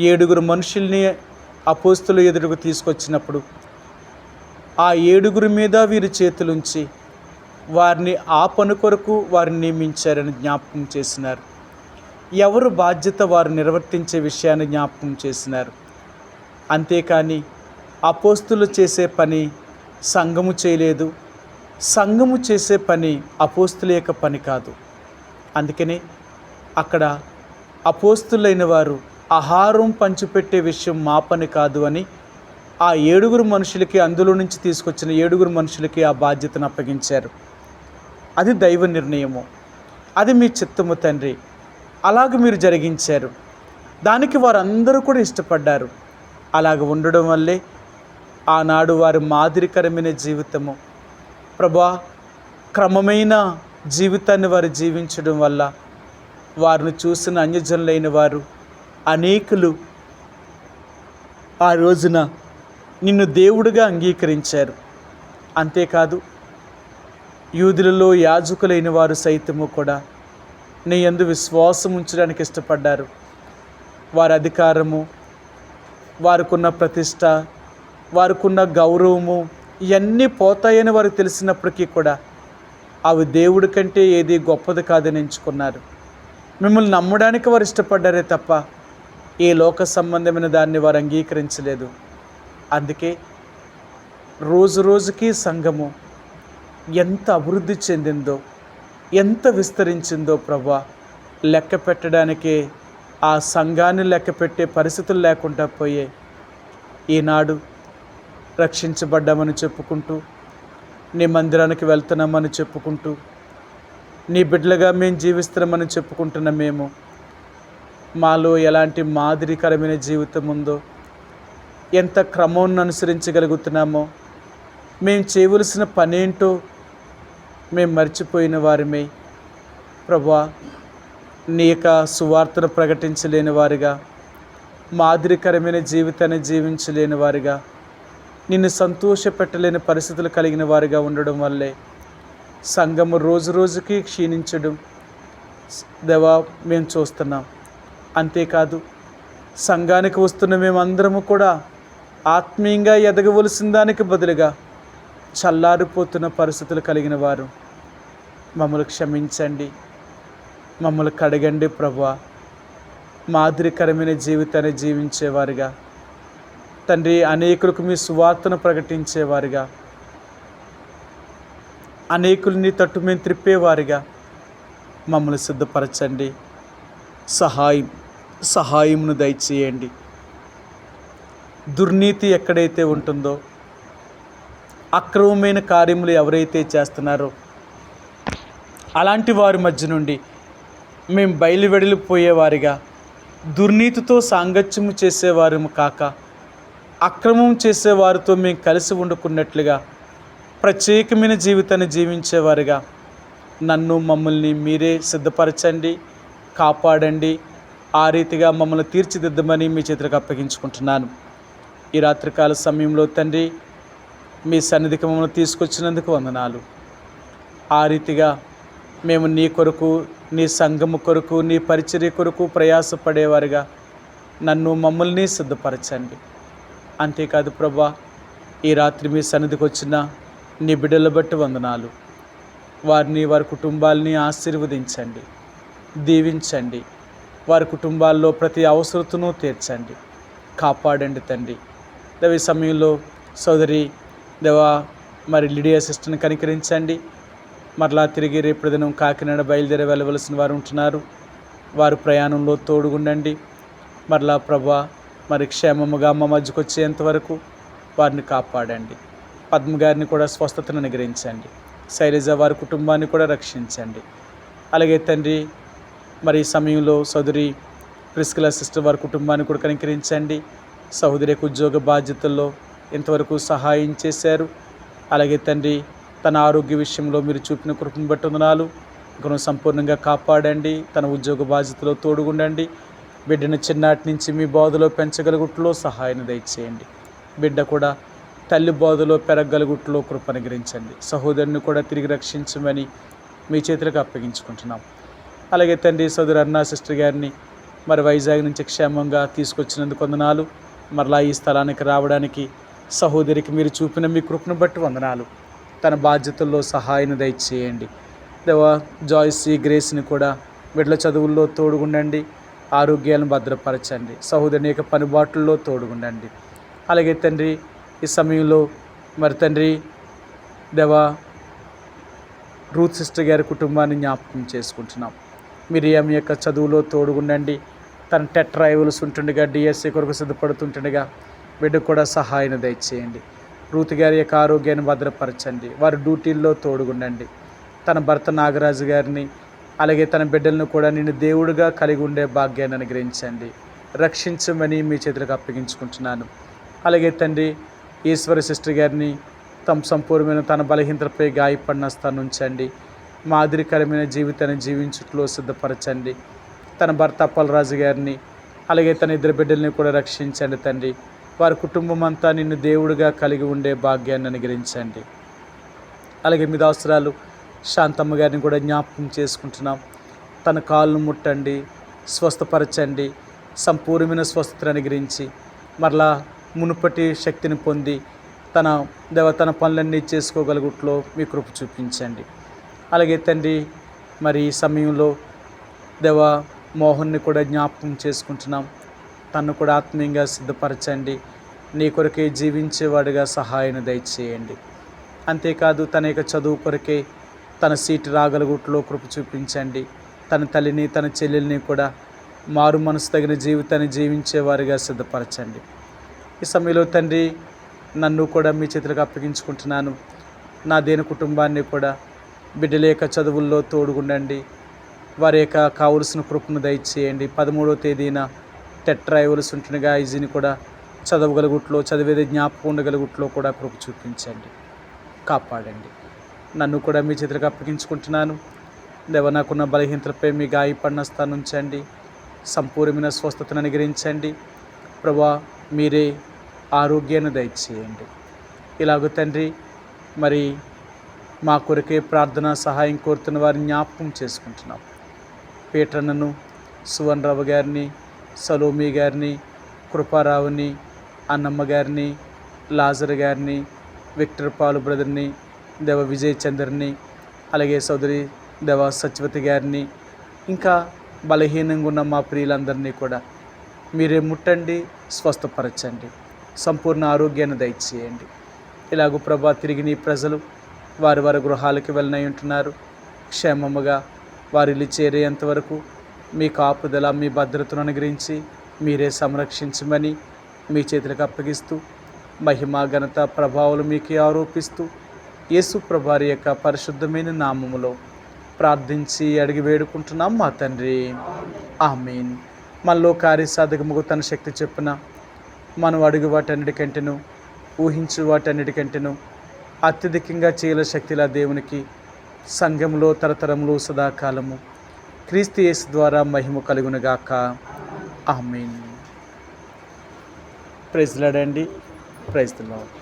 7 మనుషుల్ని అపోస్తుల ఎదురుకు తీసుకొచ్చినప్పుడు ఆ 7 మీద వీరి చేతులుంచి వారిని ఆ పని కొరకు వారిని నియమించారని జ్ఞాపకం చేసినారు. ఎవరు బాధ్యత వారు నిర్వర్తించే విషయాన్ని జ్ఞాపకం చేసినారు. అంతేకాని అపోస్తులు చేసే పని సంఘము చేయలేదు, సంఘము చేసే పని అపోస్తుల యొక్క పని కాదు. అందుకనే అక్కడ అపోస్తులైన వారు ఆహారం పంచిపెట్టే విషయం మా పని కాదు అని ఆ 7 మనుషులకి, అందులో నుంచి తీసుకొచ్చిన 7 మనుషులకి ఆ బాధ్యతను అప్పగించారు. అది దైవ నిర్ణయము, అది మీ చిత్తము తండ్రి. అలాగ మీరు జరిగించారు. దానికి వారందరూ కూడా ఇష్టపడ్డారు. అలాగ ఉండడం వల్లే ఆనాడు వారి మాదిరికరమైన జీవితము ప్రభా, క్రమమైన జీవితాన్ని వారు జీవించడం వల్ల వారిని చూసిన అన్యజనులైన వారు అనేకులు ఆ రోజున నిన్ను దేవుడిగా అంగీకరించారు. అంతేకాదు యూదులలో యాజకులైన వారు సైతము కూడా నీ యందు విశ్వాసం ఉంచడానికి ఇష్టపడ్డారు. వారి అధికారము, వారికున్న ప్రతిష్ట, వారికున్న గౌరవము ఇవన్నీ పోతాయని వారు తెలిసినప్పటికీ కూడా అవి దేవుడి కంటే ఏది గొప్పది కాదని ఎంచుకున్నారు. మిమ్మల్ని నమ్మడానికి వారు ఇష్టపడ్డారే తప్ప ఏ లోక సంబంధమైన దాన్ని వారు అంగీకరించలేదు. అందుకే రోజు రోజుకి సంఘము ఎంత అభివృద్ధి చెందిందో, ఎంత విస్తరించిందో ప్రభా, లెక్క పెట్టడానికే ఆ సంఘాన్ని లెక్క పెట్టే పరిస్థితులు లేకుండా పోయే. ఈనాడు రక్షించబడ్డామని చెప్పుకుంటూ, నీ మందిరానికి వెళ్తున్నామని చెప్పుకుంటూ, నీ బిడ్డలుగా మేము జీవిస్తున్నామని చెప్పుకుంటున్న మేము మాలో ఎలాంటి మాదిరికరమైన జీవితం ఉందో, ఎంత క్రమాన్ని అనుసరించగలుగుతున్నామో, మేము చేయవలసిన పనేంటో మేము మర్చిపోయిన వారిమే ప్రభువా. నీ యొక్క సువార్తను ప్రకటించలేని వారిగా, మాదిరికరమైన జీవితాన్ని జీవించలేని వారిగా, నిన్ను సంతోషపెట్టలేని పరిస్థితులు కలిగిన వారిగా ఉండడం వల్లే సంఘము రోజు రోజుకి క్షీణించడం దేవా మేము చూస్తున్నాం. అంతేకాదు సంఘానికి వస్తున్న మేమందరము కూడా ఆత్మీయంగా ఎదగవలసిన దానికి బదులుగా చల్లారిపోతున్న పరిస్థితులు కలిగిన వారు. మమ్మల్ని క్షమించండి, మమ్మల్ని కడగండి ప్రభువా. మాదిరికరమైన జీవితాన్ని జీవించేవారుగా తండ్రి, అనేకులకు మీ సువార్తను ప్రకటించేవారుగా, అనేకుల్ని తట్టు మేము త్రిప్పేవారుగా మమ్మల్ని సిద్ధపరచండి. సహాయమును దయచేయండి. దుర్నీతి ఎక్కడైతే ఉంటుందో, అక్రమమైన కార్యములు ఎవరైతే చేస్తున్నారో అలాంటి వారి మధ్య నుండి మేము బయలువెడలిపోయేవారిగా, దుర్నీతితో సాంగత్యము చేసేవారము కాక అక్రమం చేసేవారితో మేము కలిసి వండుకున్నట్లుగా ప్రత్యేకమైన జీవితాన్ని జీవించేవారుగా నన్ను, మమ్మల్ని మీరే సిద్ధపరచండి, కాపాడండి. ఆ రీతిగా మమ్మల్ని తీర్చిదిద్దమని మీ చేతులకు అప్పగించుకుంటున్నాను. ఈ రాత్రికాల సమయంలో తండ్రి, మీ సన్నిధికి మమ్మల్ని తీసుకొచ్చినందుకు వందనాలు. ఆ రీతిగా మేము నీ కొరకు, నీ సంఘము కొరకు, నీ పరిచర్య కొరకు ప్రయాసపడేవారుగా నన్ను మమ్మల్ని సిద్ధపరచండి. అంతేకాదు ప్రభా, ఈ రాత్రి మీ సన్నిధికి వచ్చిన నీ బిడ్డల బట్టి వందనాలు. వారిని, వారి కుటుంబాలని ఆశీర్వదించండి, దీవించండి. వారి కుటుంబాల్లో ప్రతి అవసరతను తీర్చండి, కాపాడండి తండ్రి. ఈ సమయంలో సోదరి దేవా మరి లిడియా సిస్టర్ని కనికరించండి. మరలా తిరిగి రేపు దినం కాకినాడ బయలుదేరి వెళ్ళవలసిన వారు ఉంటున్నారు. వారు ప్రయాణంలో తోడుగుండండి. మరలా ప్రభా మరి క్షేమముగా మా మధ్యకు వచ్చేంతవరకు వారిని కాపాడండి. పద్మ గారిని కూడా స్వస్థతను అనుగ్రహించండి. శైలజ వారి కుటుంబాన్ని కూడా రక్షించండి. అలాగే తండ్రి మరి ఈ సమయంలో సోదరి ప్రిస్కిలా సిస్టర్ వారి కుటుంబాన్ని కూడా కనికరించండి. సహోదరికి ఉద్యోగ బాధ్యతల్లో ఇంతవరకు సహాయం చేశారు. అలాగే తండ్రి తన ఆరోగ్య విషయంలో మీరు చూపిన కృపను బట్టి వందనాలు. ఇంకను సంపూర్ణంగా కాపాడండి. తన ఉద్యోగ బాధ్యతలో తోడుగుండండి. బిడ్డను చిన్నాటి నుంచి మీ బోధలో పెంచగలుగుట్లో సహాయాన్ని దయచేయండి. బిడ్డ కూడా తల్లి బోధలో పెరగగలుగుట్లో కృప అనుగ్రహించండి. సహోదరుని కూడా తిరిగి రక్షించమని మీ చేతులకు అప్పగించుకుంటున్నాం. అలాగే తండ్రి సోదరు అరుణా సిస్టర్ గారిని మరి వైజాగ్ నుంచి క్షేమంగా తీసుకొచ్చినందుకు వందనాలు. మరలా ఈ స్థలానికి రావడానికి సహోదరికి మీరు చూపిన మీ కృపను బట్టి వందనాలు. తన బాధ్యతల్లో సహాయం దయచేయండి. దేవా జాయ్సీ గ్రేస్ని కూడా బిడ్డల చదువుల్లో తోడుగుండండి. ఆరోగ్యాలను భద్రపరచండి. సహోదరుని యొక్క పనిబాట్లలో తోడుగుండండి. అలాగే తండ్రి ఈ సమయంలో మరి తండ్రి దేవా రూత్ సిస్టర్ గారి కుటుంబాన్ని జ్ఞాపకం చేసుకుంటున్నాం. మిరియం యొక్క చదువులో తోడుగుండండి. తన టెట్ ట్రయల్స్ ఉంటుండగా, డిఎస్సి కొరకు సిద్ధపడుతుంటుండగా బిడ్డకు కూడా సహాయం దయచేయండి. రూత్ గారి యొక్క ఆరోగ్యాన్ని భద్రపరచండి. వారి డ్యూటీల్లో తోడుగుండండి. తన భర్త నాగరాజు గారిని అలాగే తన బిడ్డలను కూడా నిన్ను దేవుడిగా కలిగి ఉండే భాగ్యాన్ని అనుగ్రహించండి. రక్షించమని మీ చేతులకు అప్పగించుకుంటున్నాను. అలాగే తండ్రి ఈశ్వర సిస్టర్ గారిని తమ సంపూర్ణమైన తన బలహీనతపై గాయపడిన స్థానం ఉంచండి. మాదిరికరమైన జీవితాన్ని జీవించుట్లో సిద్ధపరచండి. తన భర్త అప్పలరాజు గారిని అలాగే తన ఇద్దరు బిడ్డల్ని కూడా రక్షించండి తండ్రి. వారి కుటుంబం అంతా నిన్ను దేవుడిగా కలిగి ఉండే భాగ్యాన్ని అనుగ్రహించండి. అలాగే మీ దాసురాలు శాంతమ్మ గారిని కూడా జ్ఞాపకం చేసుకుంటున్నాం. తన కాళ్ళను ముట్టండి, స్వస్థపరచండి. సంపూర్ణమైన స్వస్థతను అనుగ్రహించి మరలా మునుపటి శక్తిని పొంది తన పనులన్నీ చేసుకోగలుగుట్లో మీ కృప చూపించండి. అలాగే తండ్రి మరి ఈ సమయంలో దేవా మోహన్ని కూడా జ్ఞాపకం చేసుకుంటున్నాం. తను కూడా ఆత్మీయంగా సిద్ధపరచండి. నీ కొరకే జీవించేవాడిగా సహాయాన్ని దయచేయండి. అంతేకాదు తన యొక్క చదువు కొరకే తన సీటు రాగలుగుట్లో కృప చూపించండి. తన తల్లిని తన చెల్లెల్ని కూడా మారు మనసు తగిన జీవితాన్ని జీవించేవారిగా సిద్ధపరచండి. ఈ సమయంలో తండ్రి నన్ను కూడా మీ చేతులకు అప్పగించుకుంటున్నాను. నా దేని కుటుంబాన్ని కూడా బిడ్డల యొక్క చదువుల్లో తోడుగుండండి. వారి యొక్క కావలసిన కృపను దయచేయండి. 13వ తేదీన టెట్ ట్రయల్స్ ఉంటుండగా ఈజీని కూడా చదవగలుగుట్లో, చదివేది జ్ఞాపకం ఉండగలుగుట్లో కూడా కృప చూపించండి, కాపాడండి. నన్ను కూడా మీ చేతులకు అప్పగించుకుంటున్నాను. దేవ నాకున్న బలహీనతలపై మీ గాయపడిన స్థానం ఉంచండి. సంపూర్ణమైన స్వస్థతను అనుగ్రహించండి. ప్రభా మీరే ఆరోగ్యాన్ని దయచేయండి. ఇలాగ తండ్రి మరి మా కొరకే ప్రార్థన సహాయం కోరుతున్న వారిని జ్ఞాపకం చేసుకుంటున్నాం. పీటర్నను, సువన్రావు గారిని, సలోమి గారిని, కృపారావుని, అన్నమ్మ గారిని, లాజర్ గారిని, విక్టర్ పాలు బ్రదర్ని, దేవ విజయ్ చంద్రని, అలాగే సోదరి దేవ సత్యవతి గారిని, ఇంకా బలహీనంగా ఉన్న మా ప్రియులందరినీ కూడా మీరే ముట్టండి, స్వస్థపరచండి, సంపూర్ణ ఆరోగ్యాన్ని దయచేయండి. ఇలాగూ ప్రభా తిరిగి నీ ప్రజలు వారి వారి గృహాలకి వెళ్ళనై ఉంటున్నారు. క్షేమముగా వారి ఇల్లు చేరేంతవరకు మీ కాపుదల, మీ భద్రతను అనుగ్రహించి మీరే సంరక్షించమని మీ చేతులకు అప్పగిస్తూ మహిమ, ఘనత, ప్రభావాలు మీకే ఆరోపిస్తూ యేసు ప్రభువారి యొక్క పరిశుద్ధమైన నామములో ప్రార్థించి అడిగి వేడుకుంటున్నాం మా తండ్రి, ఆమేన్. మనలో కార్యసాధకముకు తన శక్తి చొప్పున మనం అడుగు వాటన్నిటికంటేను, ఊహించు వాటన్నిటికంటేను అత్యధికంగా చేయల శక్తిలా దేవునికి సంఘంలో తరతరములు సదాకాలము క్రీస్తు యేసు ద్వారా మహిమ కలుగునుగాక. ఆమేన్. ప్రైజ్ లార్డ్ అండి. Praise the lord.